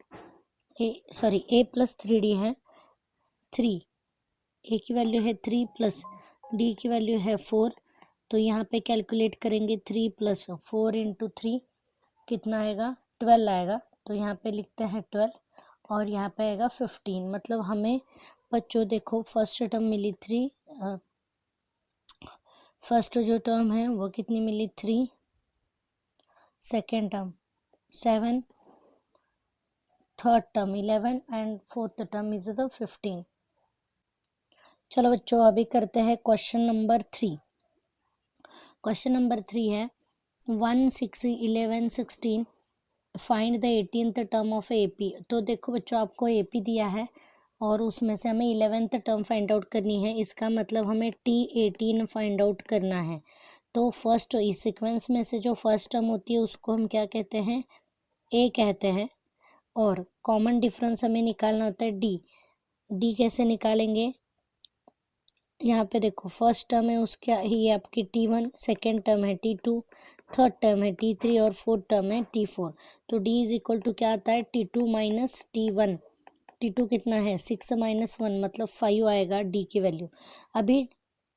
A plus 3D है 3, A की वैल्यू है 3 प्लस D की वैल्यू है 4, तो यहाँ पे कैलकुलेट करेंगे 3 प्लस 4 इंटू 3 कितना आएगा 12 आएगा, तो यहाँ पे लिखते हैं 12 और यहाँ पे आएगा 15। मतलब हमें बच्चों देखो फर्स्ट टर्म मिली 3, फर्स्ट जो टर्म है वो कितनी मिली 3, second term 7, third term 11 and fourth term is the 15। चलो बच्चों अभी करते हैं क्वेश्चन नंबर 3। क्वेश्चन नंबर 3 है 1, 6, 11, 16 find the 18th term of AP। तो देखो बच्चों आपको AP दिया है और उसमें से हमें 11th टर्म फाइंड आउट करनी है, इसका मतलब हमें T18 फाइंड आउट करना है। तो फर्स्ट इस सीक्वेंस में से जो फर्स्ट टर्म होती है उसको हम क्या कहते हैं A कहते हैं, और कॉमन डिफरेंस हमें निकालना होता है D कैसे निकालेंगे, यहाँ पे देखो फर्स्ट टर्म है उसका ही आपकी T1, सेकेंड टर्म है T2, थर्ड टर्म है T3 और फोर्थ टर्म है T4। तो D इज इक्वल टू क्या आता है T2 माइनस T1। T2 कितना है 6 माइनस 1 मतलब 5 आएगा D की वैल्यू। अभी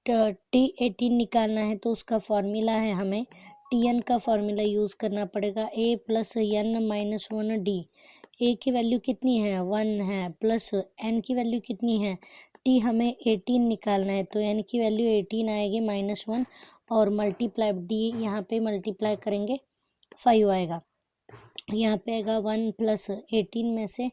T18 निकालना है तो उसका फॉर्मूला है हमें Tn का फॉर्मूला यूज़ करना पड़ेगा, A plus n minus 1D। A की वैल्यू कितनी है 1 है, प्लस n की वैल्यू कितनी है T हमें 18 निकालना है, तो n की वैल्यू 18 आएगी माइनस 1 और मल्टीप्लाई D यहाँ पे मल्टीप्लाई करेंगे 5 आएगा, यहाँ पे आएगा 1 प्लस 18 में से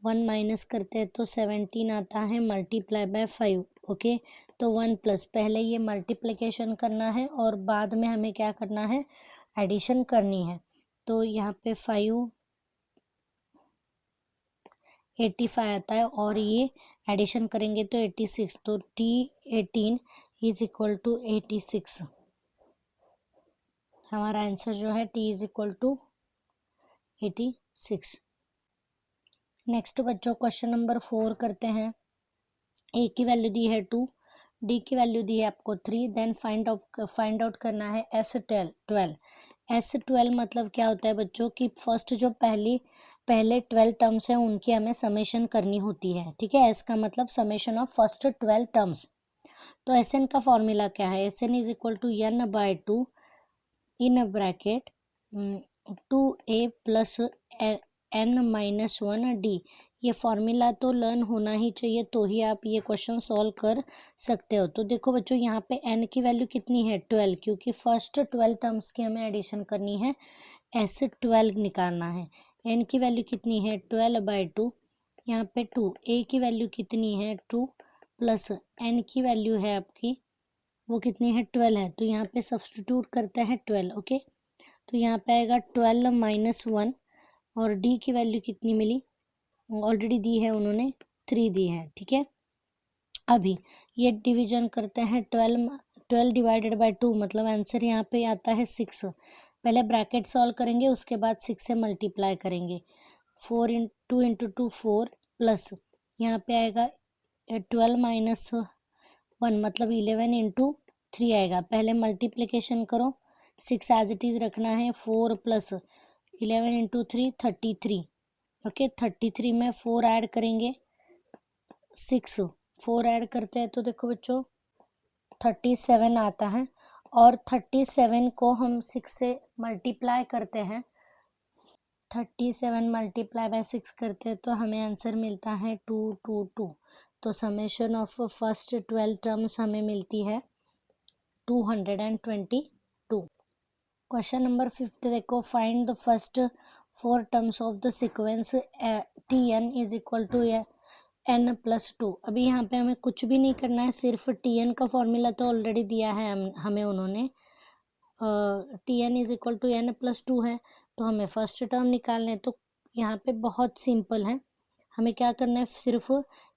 1 माइनस करते हैं तो 17 आता है मल्टीप्लाई बाय 5। ओके, तो 1 प्लस पहले ये मल्टीप्लिकेशन करना है और बाद में हमें क्या करना है एडिशन करनी है। तो यहाँ पे 5 85 आता है और ये एडिशन करेंगे तो 86, तो T18 इज इक्वल टू 86। हमारा आंसर जो है T is equal to 86। Next बच्चों क्वेश्चन नंबर 4 करते हैं। A की वैल्यू दी है 2, D की वैल्यू दी है आपको 3, देन फाइंड आउट करना है S12। S12 मतलब क्या होता है बच्चों कि फर्स्ट जो पहले 12 टर्म्स हैं उनकी हमें समेशन करनी होती है, ठीक है। एस का मतलब समेशन ऑफ फर्स्ट 12 टर्म्स। तो एस एन का फॉर्मूला क्या है, S n is equal to n by two in bracket 2a plus n minus 1d। ये फॉर्मूला तो लर्न होना ही चाहिए, तो ही आप ये क्वेश्चन सॉल्व कर सकते हो। तो देखो बच्चों यहाँ पे n की वैल्यू कितनी है 12, क्योंकि फर्स्ट 12 टर्म्स की हमें एडिशन करनी है, S12 निकालना है। n की वैल्यू कितनी है 12 बाई 2, यहाँ पे 2, a की वैल्यू कितनी है 2 प्लस n की वैल्यू है आपकी वो कितनी है 12 है, तो यहाँ पे सब्सटीट्यूट करते हैं 12, ओके। तो यहाँ पे आएगा 12 माइनस 1 और d की वैल्यू कितनी मिली, ऑलरेडी दी है उन्होंने 3 दी है, ठीक है। अभी ये डिवीजन करते हैं 12 डिवाइडेड बाय 2, मतलब आंसर यहाँ पे आता है 6। पहले ब्रैकेट सॉल्व करेंगे, उसके बाद 6 से मल्टीप्लाई करेंगे। 4 इन 2 इंटू 2 4 प्लस यहाँ पे आएगा 12 माइनस 1 मतलब 11 इंटू 3 आएगा। पहले मल्टीप्लिकेशन करो, 6 एज इट इज रखना है, 4 प्लस 11 इंटू 3 33, ओके। 33 में 4 ऐड करेंगे 6, 4 ऐड करते हैं तो देखो बच्चों 37 आता है, और 37 को हम 6 से मल्टीप्लाई करते हैं, 37 मल्टीप्लाई बाय 6 करते हैं तो हमें आंसर मिलता है 222। तो समेशन ऑफ फर्स्ट 12 टर्म्स हमें मिलती है 222। क्वेश्चन नंबर 5 देखो, find the first 4 terms of the sequence T n is equal to n plus 2। अभी यहाँ पे हमें कुछ भी नहीं करना है, सिर्फ टी एन का फॉर्मूला तो ऑलरेडी दिया है हमें उन्होंने, T n is equal to n plus 2 है, तो हमें फर्स्ट टर्म निकालना है। तो यहाँ पे बहुत सिंपल है, हमें क्या करना है, सिर्फ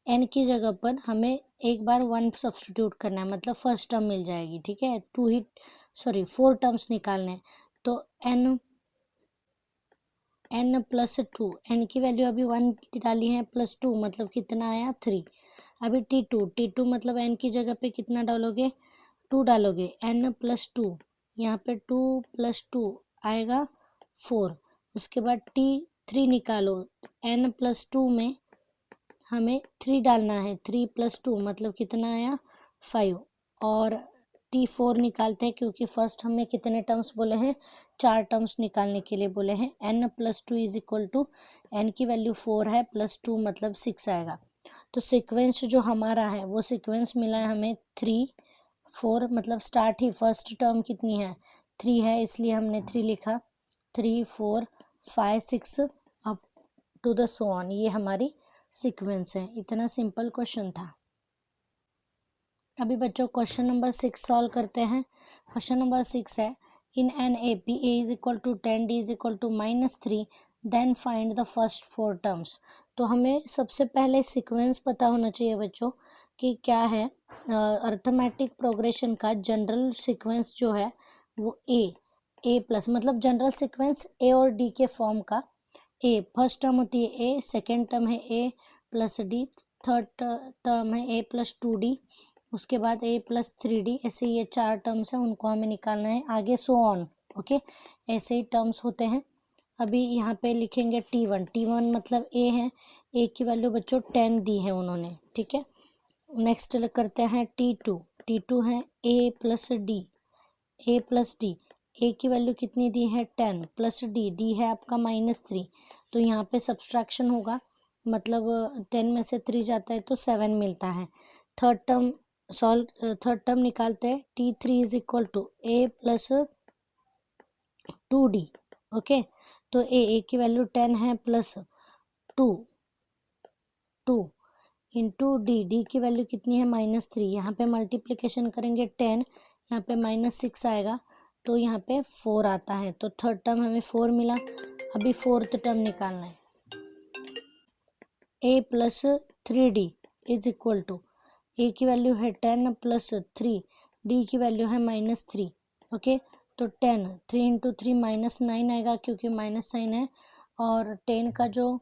n की जगह पर हमें एक बार 1 सब्सटीट्यूट करना है, मतलब फर्स्ट टर्म मिल जाएगी, ठीक है। 4 टर्म्स निकालने हैं, तो n प्लस 2, n की वैल्यू अभी 1 डाली है प्लस 2 मतलब कितना आया 3। अभी t2 मतलब n की जगह पे कितना डालोगे 2 डालोगे, n प्लस 2, यहाँ पे 2 प्लस 2 आएगा 4। उसके बाद t3 निकालो, n प्लस 2 में हमें 3 डालना है, 3 प्लस 2 मतलब कितना आया 5। और t4 निकालते हैं, क्योंकि फर्स्ट हमें कितने टर्म्स बोले हैं 4 टर्म्स निकालने के लिए बोले हैं। n plus 2 is equal to n की वैल्यू 4 है प्लस 2 मतलब 6 आएगा। तो सीक्वेंस जो हमारा है वो सीक्वेंस मिला है हमें 3 4, मतलब स्टार्ट ही फर्स्ट टर्म कितनी है 3 है, इसलिए हमने 3 लिखा, 3 4 5 6 up to the so on, ये हमारी सीक्वेंस है। इतना सिंपल क्वेश्चन था। अभी बच्चों क्वेश्चन नंबर 6 सॉल्व करते हैं। क्वेश्चन नंबर 6 है, in an A P A is equal to 10 D is equal to -3 then find the first 4 terms. तो हमें सबसे पहले सीक्वेंस पता होना चाहिए बच्चों कि क्या है। अर्थमेटिक प्रोग्रेशन का जनरल सीक्वेंस जो है वो ए प्लस, मतलब जनरल सीक्वेंस ए और डी के फॉर्म का। ए फर्स्ट टर्म होती है ए, सेकेंड टर्म है A plus D, third term है ए प्लस 2d, उसके बाद ए प्लस 3d, ऐसे ये 4 टर्म्स हैं, उनको हमें निकालना है आगे सो ऑन, ओके। ऐसे ही टर्म्स होते हैं। अभी यहाँ पे लिखेंगे t1 मतलब ए है, ए की वैल्यू बच्चों 10 दी है उन्होंने, ठीक है। नेक्स्ट करते हैं t2 है A plus D, A plus D, A की वैल्यू कितनी दी है 10 प्लस डी है आपका -3, तो यहाँ पे सब्सट्रैक्शन होगा, मतलब 10 में से 3 जाता है तो 7 मिलता है। थर्ड टर्म निकालते हैं, t3 is equal to A plus 2d, okay. तो ए की वैल्यू 10 है प्लस 2 इंटू डी की वैल्यू कितनी है -3, यहाँ पे मल्टीप्लिकेशन करेंगे 10, यहाँ पे -6 आएगा, तो यहाँ पे 4 आता है, तो थर्ड टर्म हमें 4 मिला। अभी फोर्थ टर्म निकालना है, A plus 3d is equal to, A की वैल्यू है 10 प्लस 3, डी की वैल्यू है -3, ओके। तो 10, 3 इंटू 3 -9 आएगा, क्योंकि माइनस साइन है, और 10 का जो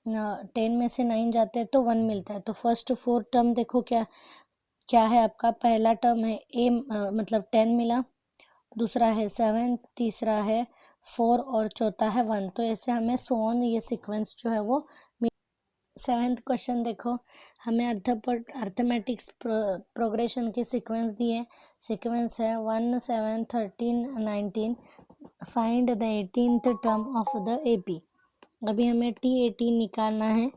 10 में से 9 जाते हैं तो 1 मिलता है। तो फर्स्ट 4 टर्म देखो क्या क्या है आपका, पहला टर्म है ए मतलब 10 मिला, दूसरा है 7, तीसरा है 4 और चौथा है 1। तो ऐसे हमें सो ऑन ये सीक्वेंस जो है वो 7th क्वेश्चन देखो, हमें अर्थमेटिक्स प्रोग्रेशन की सीक्वेंस दी है। सीक्वेंस है 1 7 13 19। Find the 18th term of the AP. अभी हमें T18 निकालना है,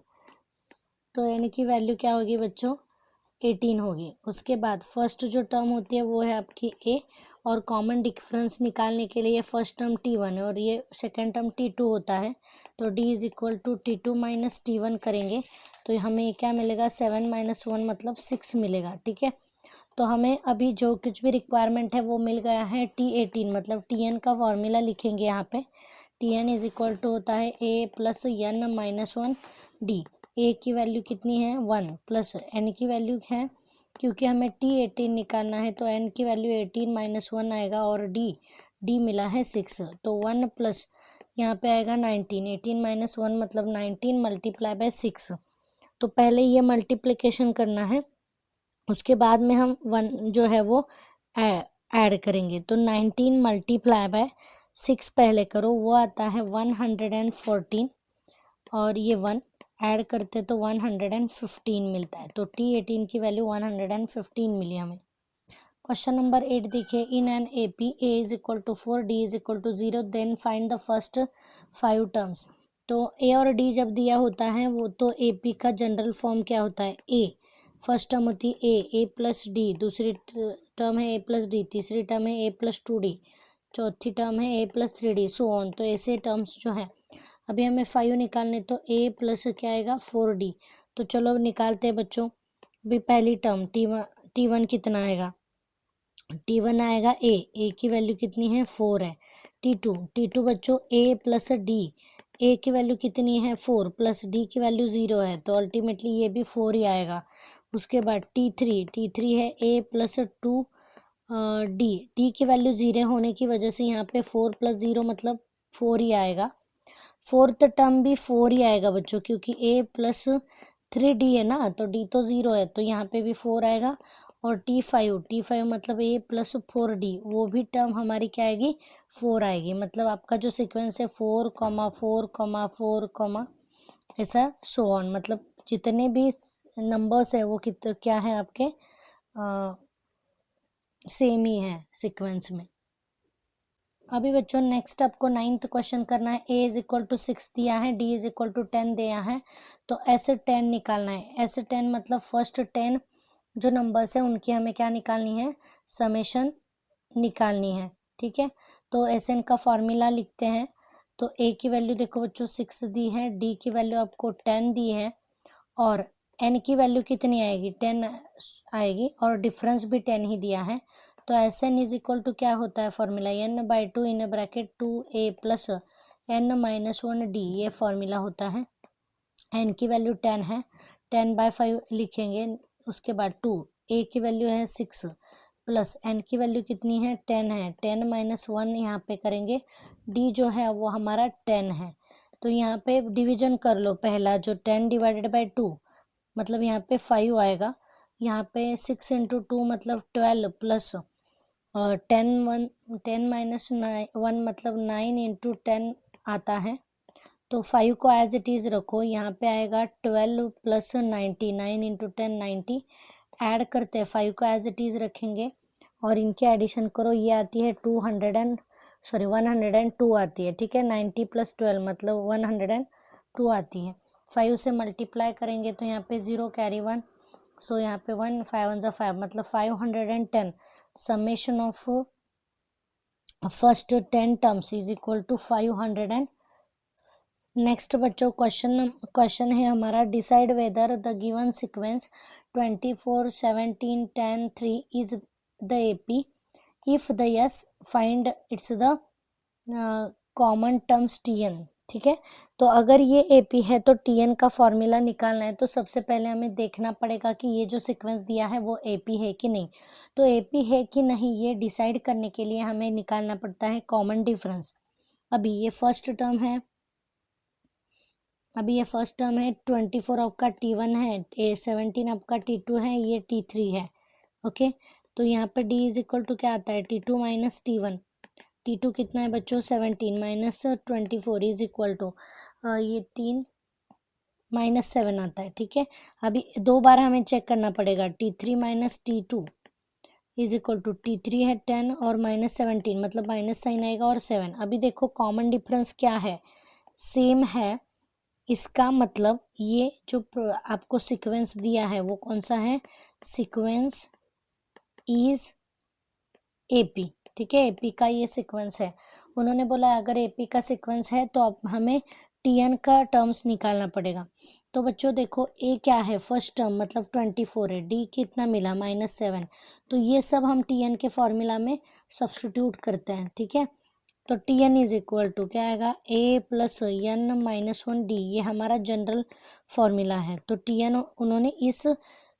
तो यानी कि वैल्यू क्या होगी बच्चों, 18 होगी। उसके बाद फर्स्ट जो टर्म होती है वो है आपकी ए, और कॉमन डिफरेंस निकालने के लिए फर्स्ट टर्म T1 है और ये सेकेंड टर्म T2 होता है। तो D is equal to T2 minus T1 करेंगे तो हमें क्या मिलेगा, 7 माइनस 1 मतलब 6 मिलेगा। ठीक है, तो हमें अभी जो कुछ भी रिक्वायरमेंट है वो मिल गया है। T18 मतलब Tn का फॉर्मूला लिखेंगे यहाँ पे। Tn इज इक्वल टू होता है a plus N minus 1 D. A की वैल्यू कितनी है 1 प्लस एन की वैल्यू है, क्योंकि हमें T18 निकालना है तो एन की वैल्यू 18 माइनस 1 आएगा और डी मिला है 6। तो 1 प्लस यहाँ पे आएगा 19। 18 माइनस 1 मतलब 19 मल्टीप्लाई बाय 6। तो पहले ये मल्टीप्लिकेशन करना है, उसके बाद में हम 1 जो है वो ऐड करेंगे। तो 19 मल्टीप्लाई बाय 6 पहले करो, वो आता है 114 और ये 1 ऐड करते तो 115 मिलता है। तो T18 की वैल्यू 115 मिली हमें। क्वेश्चन नंबर 8 देखिए, in an AP a is equal to 4 d is equal to 0 then find the first 5 terms. तो ए और डी जब दिया होता है वो तो एपी का जनरल फॉर्म क्या होता है, ए। फर्स्ट टर्म होती है ए प्लस डी, दूसरी टर्म है ए प्लस डी, तीसरी टर्म है ए प्लस 2D, चौथी टर्म है A plus 3D, so on. तो ऐसे टर्म्स जो है, अभी हमें 5 निकालने तो ए प्लस क्या आएगा 4D। तो चलो निकालते हैं बच्चों। अभी पहली टर्म T1 कितना आएगा, T1 आएगा ए की वैल्यू कितनी है 4 है। T2 बच्चों ए प्लस डी, ए की वैल्यू कितनी है 4 प्लस डी की वैल्यू 0 है, तो अल्टीमेटली ये भी 4 ही आएगा। उसके बाद T3 है ए प्लस 2 डी की वैल्यू 0 होने की वजह से यहाँ पे 4 प्लस 0 मतलब 4 ही आएगा। फोर्थ टर्म भी 4 ही आएगा बच्चों, क्योंकि ए प्लस 3D है ना, तो डी तो 0 है, तो यहाँ पे भी 4 आएगा। और T5 मतलब ए प्लस 4D, वो भी टर्म हमारी क्या आएगी 4 आएगी। मतलब आपका जो सीक्वेंस है 4,4,4, ऐसा सो ऑन, मतलब जितने भी नंबर्स है वो क्या है आपके सेम ही है सीक्वेंस में। अभी बच्चों नेक्स्ट आपको 9th क्वेश्चन करना है। ए इज इक्वल टू 6 दिया है, डी इज इक्वल टू 10 दिया है, तो ऐसे 10 निकालना है। ऐसे 10 मतलब फर्स्ट 10 जो नंबर्स है उनकी हमें क्या निकालनी है, समेशन निकालनी है। ठीक है, तो ऐसे इनका फॉर्मूला लिखते हैं। तो ए की वैल्यू देखो बच्चों 6 दी है, डी की वैल्यू आपको 10 दी है, और एन की वैल्यू कितनी आएगी 10 आएगी, और डिफरेंस भी 10 ही दिया है। तो S n is equal to क्या होता है formula, n/2 in bracket 2a plus n minus 1d, ये फॉर्मूला होता है। n की वैल्यू 10 है, 10/5 लिखेंगे। उसके बाद 2, a की वैल्यू है 6 प्लस n की वैल्यू कितनी है 10 है, 10 माइनस 1 यहाँ पे करेंगे, d जो है वो हमारा 10 है। तो यहाँ पे डिवीजन कर लो, पहला जो 10 डिवाइडेड बाई 2 मतलब यहाँ पे 5 आएगा, यहाँ पे 6 इंटू 2 मतलब 12 प्लस और 10 माइनस 1 मतलब 9 इंटू 10 आता है। तो 5 को एज इट इज़ रखो, यहाँ पे आएगा 12 प्लस 90, 9 इंटू 10 90। ऐड करते हैं, 5 को एज इट इज़ रखेंगे और इनके एडिशन करो, ये आती है 102 आती है। ठीक है, 90 प्लस 12 मतलब 102 आती है। 5 से मल्टीप्लाई करेंगे तो यहाँ पे 0 कैरी 1, सो यहाँ पे 1 5 1 जा 5 मतलब 510। Summation of first 10 terms is equal to 500। Next बच्चों क्वेश्चन है हमारा, decide whether the given sequence 24 17 10 3 is the AP, if the yes find its the common terms Tn। ठीक है, तो अगर ये एपी है तो Tn का फॉर्मूला निकालना है। तो सबसे पहले हमें देखना पड़ेगा कि ये जो सीक्वेंस दिया है वो एपी है कि नहीं। तो एपी है कि नहीं ये डिसाइड करने के लिए हमें निकालना पड़ता है कॉमन डिफरेंस। अभी ये फर्स्ट टर्म है, 24 आपका T1 है, 17 आपका T2 है, ये T3 है। ओके, तो यहाँ पर D इज इक्वल टू क्या आता है T2 माइनस T1। T2 कितना है बच्चों 17 माइनस 24 इज इक्वल टू ये 3 -7 आता है। ठीक है, अभी दो बार हमें चेक करना पड़ेगा। T3 minus T2 is equal to T3 है 10 और -17 मतलब माइनस साइन आएगा और 7। अभी देखो कॉमन डिफरेंस क्या है, सेम है। इसका मतलब ये जो आपको सीक्वेंस दिया है वो कौन सा है, सीक्वेंस इज एपी। ठीक है, एपी का ये सीक्वेंस है। उन्होंने बोला अगर एपी का सीक्वेंस है तो अब हमें टीएन का टर्म्स निकालना पड़ेगा। तो बच्चों देखो ए क्या है, फर्स्ट टर्म मतलब 24 है, डी कितना मिला -7। तो ये सब हम टीएन के फॉर्मूला में सब्स्टिट्यूट करते हैं। ठीक है, तो टीएन इज इक्वल टू क्या आएगा, ए प्लस एन माइनस 1 डी, ये हमारा जनरल फॉर्मूला है। तो टीएन उन्होंने इस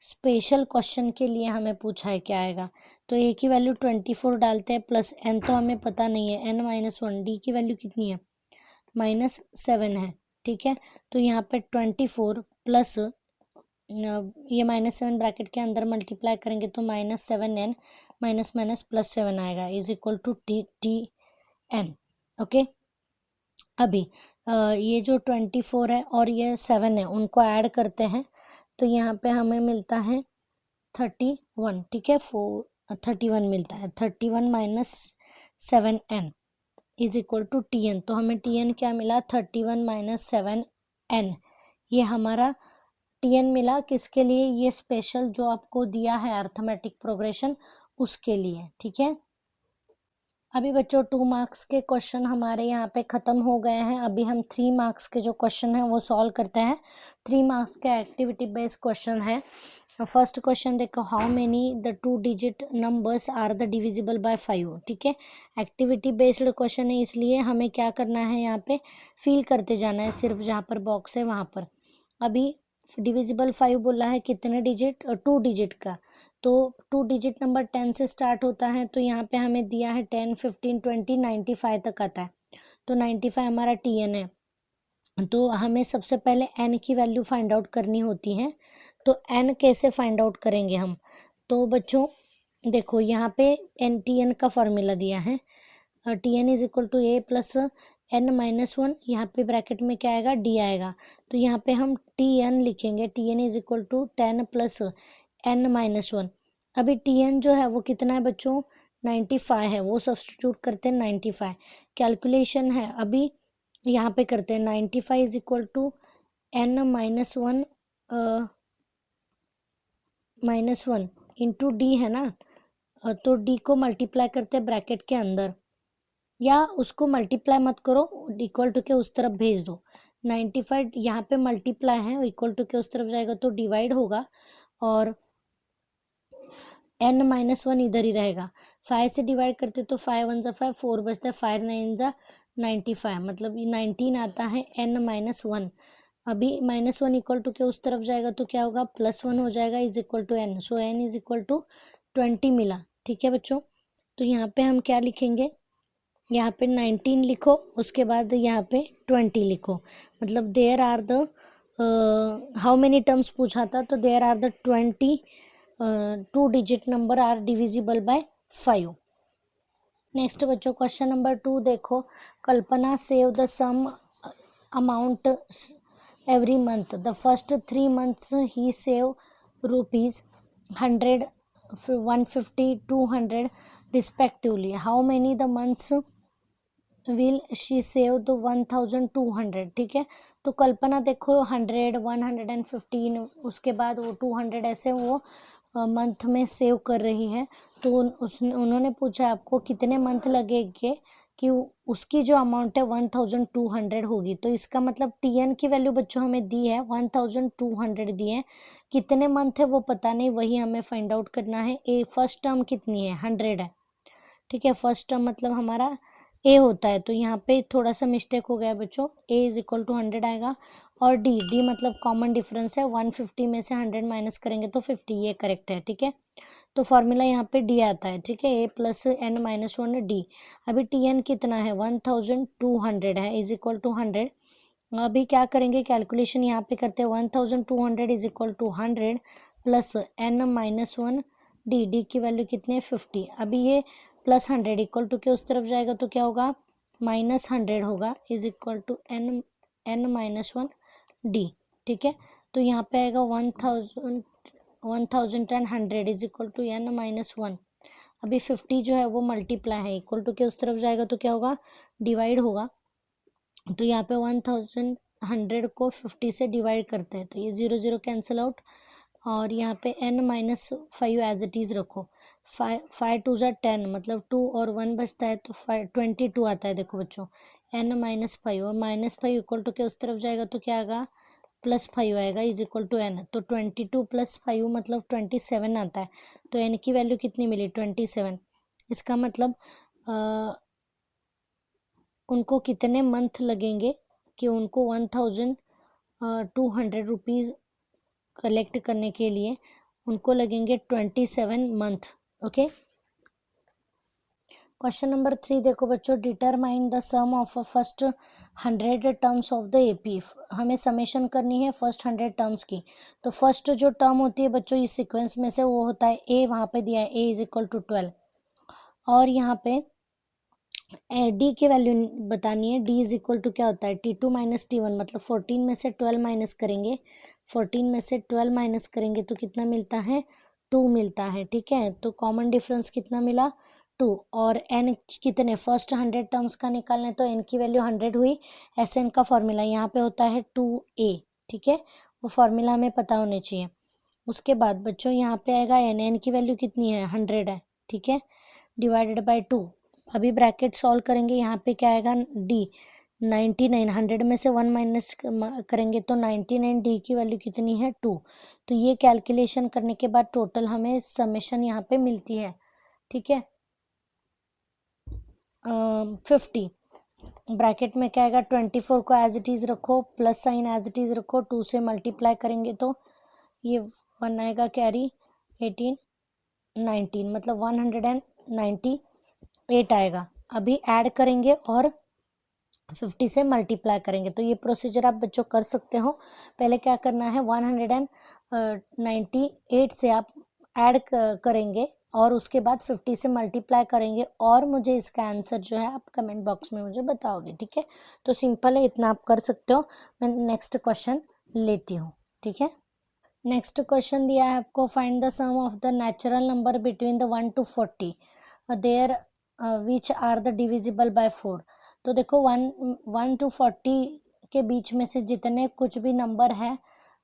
स्पेशल क्वेश्चन के लिए हमें पूछा है क्या आएगा। तो ए की वैल्यू 24 डालते हैं प्लस एन तो हमें पता नहीं है, एन माइनस 1, डी की वैल्यू कितनी है -7 है। ठीक है, तो यहाँ पे 24 प्लस ये -7 ब्रैकेट के अंदर मल्टीप्लाई करेंगे तो -7n माइनस माइनस +7 आएगा is equal to T okay. अभी ये जो 24 है और ये 7 है उनको ऐड करते हैं तो यहाँ पे हमें मिलता है 31। ठीक है, 31 मिलता है। 31 minus 7n is equal to Tn। तो हमें Tn क्या मिला, 31 माइनस 7n। ये हमारा Tn मिला किसके लिए, ये स्पेशल जो आपको दिया है अर्थमेटिक प्रोग्रेशन उसके लिए। ठीक है, अभी बच्चों 2 मार्क्स के क्वेश्चन हमारे यहाँ पे ख़त्म हो गए हैं। अभी हम 3 मार्क्स के जो क्वेश्चन हैं वो सॉल्व करते हैं। 3 मार्क्स का एक्टिविटी बेस्ड क्वेश्चन है। फर्स्ट क्वेश्चन देखो, how many the 2 digit numbers are the divisible by 5। ठीक है, एक्टिविटी बेस्ड क्वेश्चन है इसलिए हमें क्या करना है, यहाँ पे फिल करते जाना है, सिर्फ जहाँ पर बॉक्स है वहाँ पर। अभी डिविजिबल 5 बोला है कितने डिजिट, 2 डिजिट का। तो 2 डिजिट नंबर 10 से स्टार्ट होता है, तो यहाँ पे हमें दिया है 10, 15, 20, 95 तक आता है। तो 95 हमारा Tn है। तो हमें सबसे पहले n की वैल्यू फाइंड आउट करनी होती है। तो n कैसे फाइंड आउट करेंगे हम, तो बच्चों देखो यहाँ पे Tn का फॉर्मूला दिया है, Tn is equal to A plus n minus 1, यहाँ पे ब्रैकेट में क्या आएगा, d आएगा। तो यहाँ पे हम Tn लिखेंगे, Tn is equal to 10 plus n minus 1। अभी Tn जो है वो कितना है बच्चों, 95 है, वो सब्स्टिट्यूट करते हैं 95। कैलकुलेशन है अभी यहाँ पे करते हैं, 95 is equal to n minus 1 into d है ना। तो डी को मल्टीप्लाई करते हैं ब्रैकेट के अंदर, या उसको मल्टीप्लाई मत करो, इक्वल टू के उस तरफ भेज दो। 95 यहाँ पे मल्टीप्लाई है, इक्वल टू के उस तरफ जाएगा तो डिवाइड होगा और n माइनस 1 इधर ही रहेगा। 5 से डिवाइड करते तो 5 1 जा 5, 4 बचता है, 5 9 जा 95 मतलब 19 आता है n माइनस 1। अभी -1 इक्वल टू के उस तरफ जाएगा तो क्या होगा, +1 हो जाएगा is equal to n। So n is equal to 20 मिला। ठीक है बच्चों, तो यहाँ पे हम क्या लिखेंगे, यहाँ पे 19 लिखो, उसके बाद यहाँ पे 20 लिखो। मतलब there are the how many terms पूछा था, तो there are the 20 2 digit number are divisible by 5। Next बच्चों क्वेश्चन नंबर 2 देखो, Kalpana save the sum amount every month. The first 3 months he save ₹100, 150, 200 respectively. How many the months will she save the 1200। ठीक है, तो कल्पना देखो 100, 115 उसके बाद वो 200 ऐसे वो मंथ में सेव कर रही है। तो उन्होंने पूछा आपको कितने मंथ लगेंगे कि उसकी जो अमाउंट है 1200 होगी। तो इसका मतलब Tn की वैल्यू बच्चों हमें दी है 1200 दी है, कितने मंथ है वो पता नहीं, वही हमें फाइंड आउट करना है। ए फर्स्ट टर्म कितनी है, 100 है। ठीक है, फर्स्ट टर्म मतलब हमारा ए होता है, तो यहाँ पे थोड़ा सा मिस्टेक हो गया बच्चों, ए इज इक्वल टू 100 आएगा। और डी मतलब कॉमन डिफरेंस है, 150 में से 100 माइनस करेंगे तो 50, ये करेक्ट है। ठीक है, तो फॉर्मूला यहाँ पे डी आता है। ठीक है, A plus n minus 1 D. अभी Tn कितना है, 1200 है इज इक्वल टू 100। अभी क्या करेंगे, कैलकुलेशन यहाँ पे करते हैं, 1200 is equal to 100 plus n minus 1 d की वैल्यू कितनी है, 50। अभी ये प्लस 100 इक्वल टू के उस तरफ जाएगा तो क्या होगा, -100 होगा, is equal to n minus 1 d। ठीक है, तो यहाँ पे आएगा 1000 is equal to n minus 1। अभी 50 जो है वो मल्टीप्लाई है, इक्वल टू के उस तरफ जाएगा तो क्या होगा, डिवाइड होगा। तो यहाँ पे 1100 को 50 से डिवाइड करते हैं तो ये 0 0 कैंसिल आउट, और यहाँ पे n minus 5 as it is रखो। 5 2 ज़ा 10, मतलब 2 और 1 बचता है तो 22 आता है। देखो बच्चों, n माइनस 5 और -5 इक्वल टू के उस तरफ जाएगा तो क्या आएगा, +5 आएगा, इज इक्वल टू n। तो 22 + 5 मतलब 27 आता है। तो n की वैल्यू कितनी मिली, 27। इसका मतलब उनको कितने मंथ लगेंगे कि उनको 1200 रुपीज़ कलेक्ट करने के लिए उनको लगेंगे 27 मंथ। ओके, क्वेश्चन नंबर 3 देखो बच्चों, determine the sum of first 100 terms of the AP. हमें समेशन करनी है फर्स्ट 100 टर्म्स की। तो फर्स्ट जो टर्म होती है बच्चों इस सीक्वेंस में से वो होता है ए, वहाँ पे दिया है ए इज इक्वल टू 12, और यहाँ पे डी की वैल्यू बतानी है। डी इज इक्वल टू क्या होता है, T2 माइनस T1, मतलब 14 में से 12 माइनस करेंगे, 14 में से 12 माइनस करेंगे तो कितना मिलता है, 2 मिलता है। ठीक है, तो कॉमन डिफरेंस कितना मिला, 2। और एन कितने, फर्स्ट 100 टर्म्स का निकालना है तो एन की वैल्यू 100 हुई। एस एन का फॉर्मूला यहाँ पे होता है 2a। ठीक है, वो फॉर्मूला हमें पता होने चाहिए। उसके बाद बच्चों यहाँ पे आएगा एन, एन की वैल्यू कितनी है, 100 है। ठीक है, डिवाइडेड बाई 2। अभी ब्रैकेट सॉल्व करेंगे, यहाँ पे क्या आएगा, डी 99। 100 में से 1 माइनस करेंगे तो 99, डी की वैल्यू कितनी है, 2। तो ये कैलकुलेशन करने के बाद टोटल हमें समेशन यहाँ पे मिलती है। ठीक है, 50। ब्रैकेट में क्या आएगा, 24 को एज इट इज़ रखो, plus sign as it is रखो, 2 से मल्टीप्लाई करेंगे तो ये 1 आएगा कैरी, 18 19, मतलब 198 आएगा। अभी ऐड करेंगे और 50 से मल्टीप्लाई करेंगे। तो ये प्रोसीजर आप बच्चों कर सकते हो। पहले क्या करना है, 198 से आप ऐड करेंगे और उसके बाद 50 से मल्टीप्लाई करेंगे, और मुझे इसका आंसर जो है आप कमेंट बॉक्स में मुझे बताओगे। ठीक है, तो सिंपल है, इतना आप कर सकते हो। मैं नेक्स्ट क्वेश्चन लेती हूँ। ठीक है, नेक्स्ट क्वेश्चन दिया है आपको, find the sum of the natural number between the 1 to 40 there which are the divisible by 4। तो देखो 1 to 40 के बीच में से जितने कुछ भी नंबर है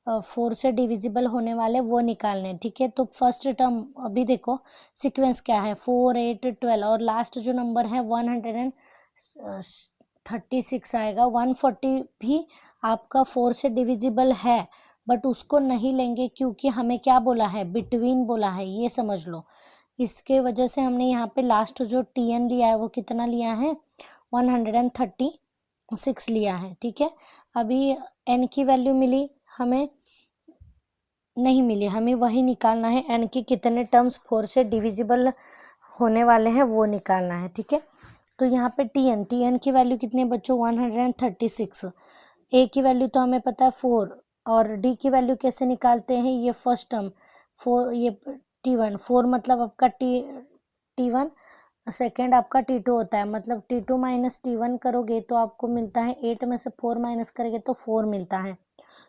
4 से डिविजिबल होने वाले वो निकालने। ठीक है, तो फर्स्ट टर्म अभी देखो सीक्वेंस क्या है, 4 8 12, और लास्ट जो नंबर है 136 आएगा। 140 भी आपका 4 से डिविजिबल है, बट उसको नहीं लेंगे क्योंकि हमें क्या बोला है, बिटवीन बोला है, ये समझ लो। इसके वजह से हमने यहाँ पे लास्ट जो TN लिया है वो कितना लिया है, 136 लिया है। ठीक है, अभी N की वैल्यू मिली हमें, नहीं मिली, हमें वही निकालना है, N की कितने टर्म्स 4 से डिविजिबल होने वाले हैं वो निकालना है। ठीक है, तो यहाँ पे TN की वैल्यू कितनी है बच्चों, 136। A की वैल्यू तो हमें पता है 4, और D की वैल्यू कैसे निकालते हैं, ये फर्स्ट टर्म 4, ये T1 4 मतलब आपका T1, सेकेंड आपका T2 होता है, मतलब T2 माइनस T1 करोगे तो आपको मिलता है 8 में से 4 माइनस करेंगे तो 4 मिलता है।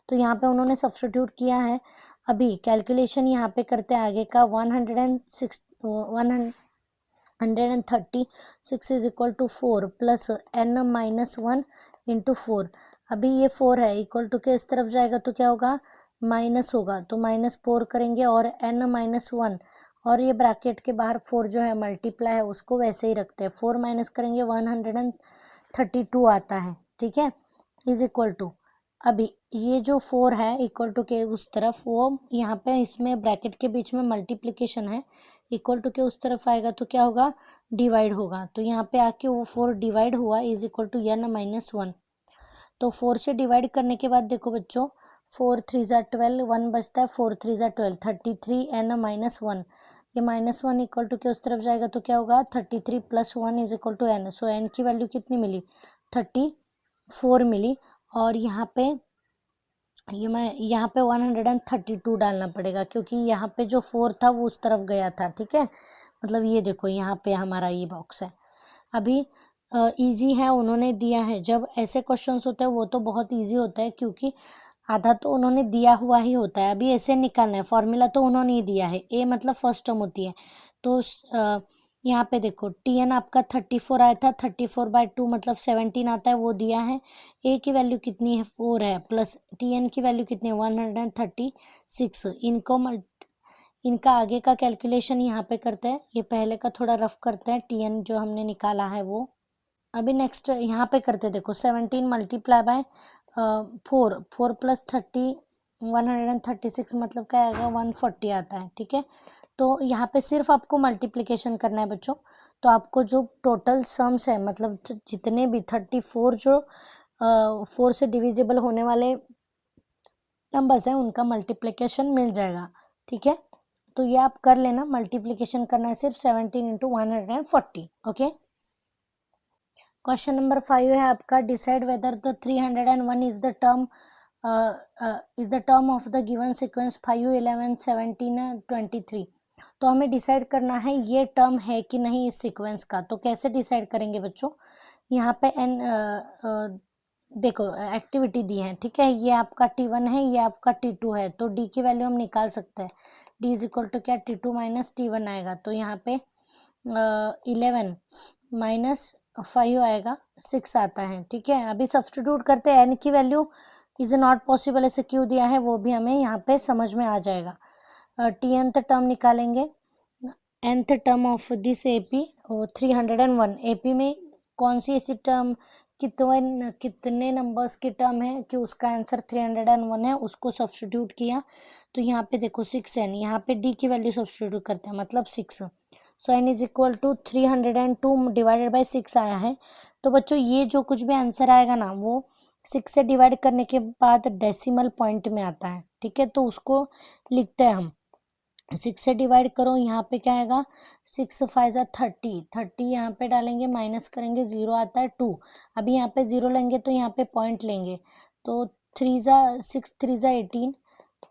तो यहाँ पे उन्होंने सब्स्टिट्यूट किया है। अभी कैलकुलेशन यहाँ पे करते हैं आगे का, 136 is equal to 4 plus n minus 1 into 4। अभी ये 4 है, इक्वल टू के इस तरफ जाएगा तो क्या होगा, माइनस होगा, तो -4 करेंगे और n माइनस 1, और ये ब्रैकेट के बाहर 4 जो है मल्टीप्लाई है उसको वैसे ही रखते हैं। 4 माइनस करेंगे 132 आता है। ठीक है, इज इक्वल टू, अभी ये जो 4 है इक्वल टू के उस तरफ, वो यहाँ पे इसमें ब्रैकेट के बीच में मल्टीप्लिकेशन है, इक्वल टू के उस तरफ आएगा तो क्या होगा, डिवाइड होगा। तो यहाँ पे आके वो 4 डिवाइड हुआ, is equal to n minus 1। तो 4 से डिवाइड करने के बाद देखो बच्चों, 4 3 ज़ा 12, 1 बचता है, 4 3 ज़ा 12, 33 n माइनस 1। ये -1 इक्वल टू के उस तरफ जाएगा तो क्या होगा, 33 plus 1 is equal to n। So n की वैल्यू कितनी मिली, 34 मिली। और यहाँ पे यहाँ पे 132 डालना पड़ेगा क्योंकि यहाँ पे जो 4 था वो उस तरफ गया था। ठीक है, मतलब ये देखो यहाँ पे हमारा ये बॉक्स है। अभी इजी है, उन्होंने दिया है। जब ऐसे क्वेश्चंस होते हैं वो तो बहुत इजी होता है, क्योंकि आधा तो उन्होंने दिया हुआ ही होता है। अभी ऐसे निकालना है, फॉर्मूला तो उन्होंने ही दिया है। ए मतलब फर्स्ट टर्म होती है, तो यहाँ पे देखो TN आपका 34 आया था, 34/2 मतलब 17 आता है, वो दिया है। ए की वैल्यू कितनी है, 4 है, प्लस TN की वैल्यू कितनी है, 136। इनका आगे का कैलकुलेशन यहाँ पे करते हैं। ये पहले का थोड़ा रफ करते हैं, TN जो हमने निकाला है वो। अभी नेक्स्ट यहाँ पे करते, देखो 17 मल्टीप्लाई बाय 4 प्लस 30 136 मतलब क्या आएगा, 140 आता है। ठीक है, तो यहाँ पे सिर्फ आपको मल्टीप्लिकेशन करना है बच्चों। तो आपको जो टोटल सम्स है, मतलब जितने भी 34 जो 4 से डिविजिबल होने वाले नंबर्स हैं, उनका मल्टीप्लिकेशन मिल जाएगा। ठीक है, तो ये आप कर लेना, मल्टीप्लिकेशन करना है सिर्फ 17 इंटू 140। ओके, क्वेश्चन नंबर 5 है आपका, decide whether the 301 is the term of the given sequence 5, 11, 17, 23। तो हमें डिसाइड करना है ये टर्म है कि नहीं इस सीक्वेंस का। तो कैसे डिसाइड करेंगे बच्चों, यहाँ पे देखो एक्टिविटी दी है। ठीक है, ये आपका T1 है, ये आपका T2 है, तो D की वैल्यू हम निकाल सकते हैं। D इज इक्वल टू क्या, T2 माइनस T1 आएगा। तो यहाँ पे 11 माइनस 5 आएगा, 6 आता है। ठीक है, अभी सब्सटीट्यूट करते हैं। n की वैल्यू इज नॉट पॉसिबल, ऐसे क्यों दिया है वो भी हमें यहाँ पे समझ में आ जाएगा। Tnth टर्म निकालेंगे, nth term of this AP 301। AP में कौन सी ऐसी टर्म, कितने नंबर्स की टर्म है कि उसका आंसर 301 है, उसको सब्सटीट्यूट किया। तो यहाँ पे देखो 6n, यहाँ पे D की वैल्यू सब्सटीट्यूट करते हैं, मतलब 6। So n is equal to 302 divided by 6 आया है। तो बच्चों ये जो कुछ भी आंसर आएगा ना, वो 6 से डिवाइड करने के बाद डेसिमल पॉइंट में आता है। ठीक है, तो उसको लिखते हैं हम। 6 से डिवाइड करो, यहाँ पे क्या आएगा, 6 5 जा 30, 30 यहाँ पे डालेंगे, माइनस करेंगे, 0 आता है 2। अभी यहाँ पे 0 लेंगे तो यहाँ पे पॉइंट लेंगे, तो 3 जा 6 3 जा 18,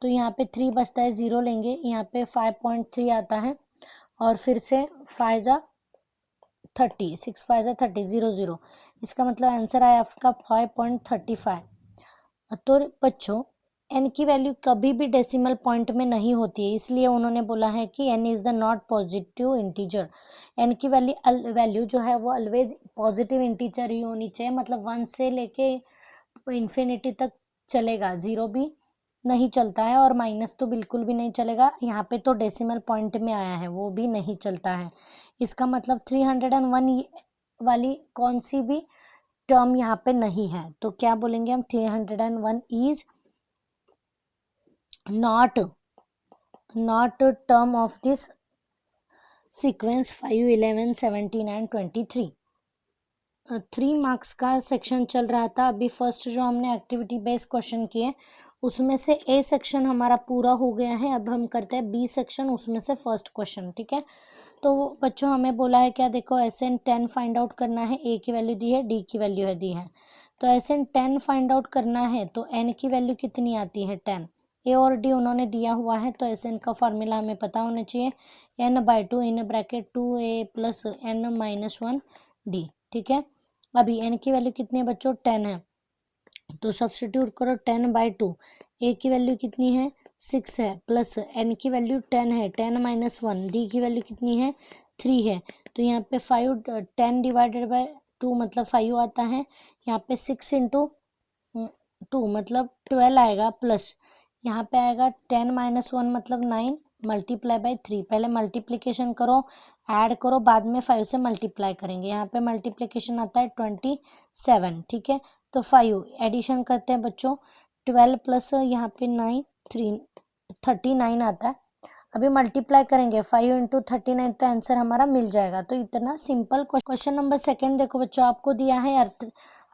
तो यहाँ पे 3 बचता है, 0 लेंगे, यहाँ पे 5.3 आता है। और फिर से 5 जा 30, 6 5 जा 30, 0 0, इसका मतलब आंसर आया आपका 5.35। तो बच्चों n की वैल्यू कभी भी डेसिमल पॉइंट में नहीं होती है, इसलिए उन्होंने बोला है कि n is the not positive integer. n की वैल्यू जो है वो ऑलवेज पॉजिटिव इंटीजर ही होनी चाहिए, मतलब 1 से लेके इन्फिनिटी तक चलेगा, 0 भी नहीं चलता है और माइनस तो बिल्कुल भी नहीं चलेगा। यहाँ पे तो डेसिमल पॉइंट में आया है, वो भी नहीं चलता है। इसका मतलब 301 वाली कौन सी भी टर्म यहाँ पे नहीं है। तो क्या बोलेंगे हम, 301 is not term of this sequence 5 11 17 and 23। 3 marks का सेक्शन चल रहा था। अभी फर्स्ट जो हमने एक्टिविटी बेस्ड क्वेश्चन किए, उसमें से ए सेक्शन हमारा पूरा हो गया है। अब हम करते हैं बी सेक्शन, उसमें से फर्स्ट क्वेश्चन। ठीक है, तो बच्चों हमें बोला है क्या, देखो SN 10 फाइंड आउट करना है। ए की वैल्यू दी है, डी की वैल्यू है दी है, तो SN 10 फाइंड आउट करना है। तो n की वैल्यू कितनी आती है, 10। ए और डी उन्होंने दिया हुआ है, तो SN का फॉर्मूला हमें पता होना चाहिए, n/2 in bracket 2a plus n-1d। ठीक है, अभी n की वैल्यू कितनी है बच्चों, 10 है, तो सब्सटीट्यूट करो 10/2। ए की वैल्यू कितनी है, 6 है, प्लस n की वैल्यू 10 है, 10-1। डी की वैल्यू कितनी है, 3 है, तो यहाँ पे 5 10 डिवाइडेड बाय 2 मतलब 5 आता है। यहाँ पे 6 इंटू 2 मतलब 12 आएगा, प्लस यहाँ पे आएगा 10-1 मतलब 9 मल्टीप्लाई बाय 3। पहले मल्टीप्लिकेशन करो, ऐड करो, बाद में 5 से मल्टीप्लाई करेंगे। यहाँ पे मल्टीप्लिकेशन आता है 27। ठीक है, तो 5 एडिशन करते हैं बच्चों, 12 प्लस यहाँ पे 9 39 आता है। अभी मल्टीप्लाई करेंगे 5 इंटू 39, तो आंसर हमारा मिल जाएगा। तो इतना सिंपल। क्वेश्चन नंबर 2 देखो बच्चों, आपको दिया है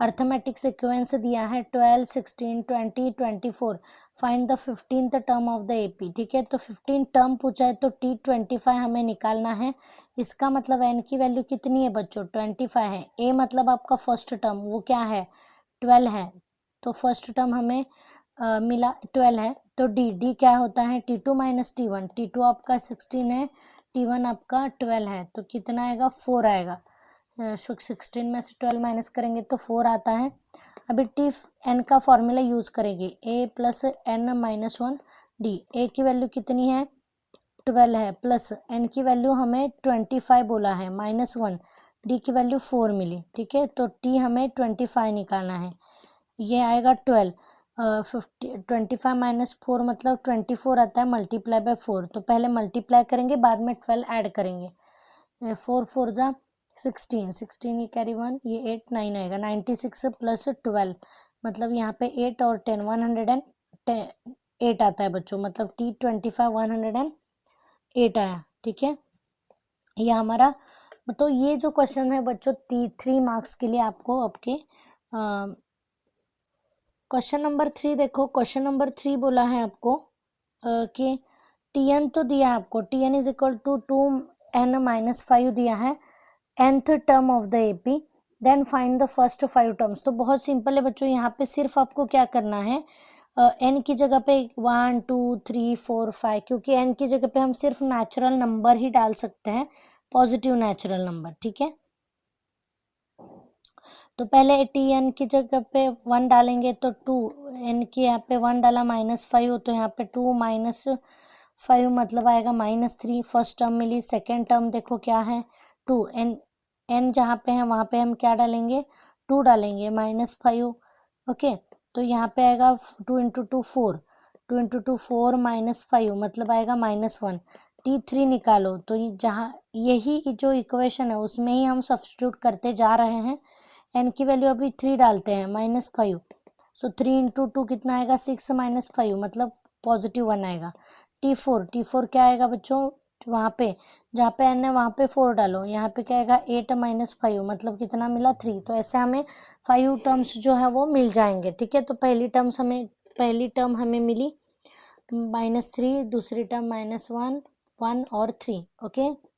अर्थमेटिक सीक्वेंस दिया है 12 16 20 24। Find the 15th term of the AP. ठीक है, तो 15 टर्म पूछा है, तो T25 हमें निकालना है। इसका मतलब n की वैल्यू कितनी है बच्चों, 25 है। ए मतलब आपका फर्स्ट टर्म, वो क्या है, 12 है, तो फर्स्ट टर्म हमें मिला 12 है। तो डी क्या होता है, T2 माइनस T1। T2 आपका 16 है, T1 आपका 12 है तो कितना आएगा 4 आएगा। 16 में से 12 माइनस करेंगे तो 4 आता है। अभी Tn का फॉर्मूला यूज़ करेंगे, a plus n minus 1 d। a की वैल्यू कितनी है 12 है, प्लस n की वैल्यू हमें 25 बोला है, माइनस 1, d की वैल्यू 4 मिली। ठीक है, तो t हमें 25 निकालना है। ये आएगा 12, 25 माइनस 4 मतलब 24 आता है, मल्टीप्लाई बाय 4। तो पहले मल्टीप्लाई करेंगे, बाद में 12 ऐड करेंगे। 4 4 जा 16, 16 ये कैरी 1, ये 8 9 आएगा। 96 प्लस 12 मतलब यहाँ पे 8 और 10 108 आता है बच्चों, मतलब T25 108 आया। ठीक है, ये हमारा, तो ये जो क्वेश्चन है बच्चों 3 मार्क्स के लिए आपको आपके क्वेश्चन नंबर 3 देखो। क्वेश्चन नंबर 3 बोला है आपको कि Tn तो दिया है आपको, Tn is equal to 2n minus 5 दिया है, nth term of the AP, then find the first 5 terms. तो बहुत सिंपल है बच्चों, यहाँ पे सिर्फ आपको क्या करना है, n की जगह पे 1 2 3 4 5, क्योंकि n की जगह पे हम सिर्फ नेचुरल नंबर ही डाल सकते हैं, पॉजिटिव नेचुरल नंबर। ठीक है, तो पहले Tn की जगह पे 1 डालेंगे तो 2, n की यहाँ पे 1 डाला माइनस 5, तो यहाँ पे 2 माइनस 5 मतलब आएगा माइनस 3। फर्स्ट टर्म मिली। सेकेंड टर्म देखो क्या है 2, n जहाँ पे है वहाँ पे हम क्या डालेंगे 2 डालेंगे, माइनस 5। ओके, तो यहाँ पे आएगा 2 इंटू 2 4, 2 इंटू 2 4 माइनस 5 मतलब आएगा माइनस 1। T3 निकालो, तो जहाँ यही जो इक्वेशन है उसमें ही हम सब्स्टिट्यूट करते जा रहे हैं। n की वैल्यू अभी 3 डालते हैं, माइनस 5, सो 3 इंटू 2 कितना आएगा 6 माइनस 5 मतलब पॉजिटिव 1 आएगा। T4 क्या आएगा बच्चों, वहाँ पे जहाँ पे n है वहाँ पे 4 डालो, यहाँ पे क्या आएगा 8 माइनस 5 मतलब कितना मिला 3। तो ऐसे हमें 5 टर्म्स जो है वो मिल जाएंगे। ठीक है, तो पहली टर्म हमें मिली माइनस 3, दूसरी टर्म माइनस 1 1 और 3। ओके।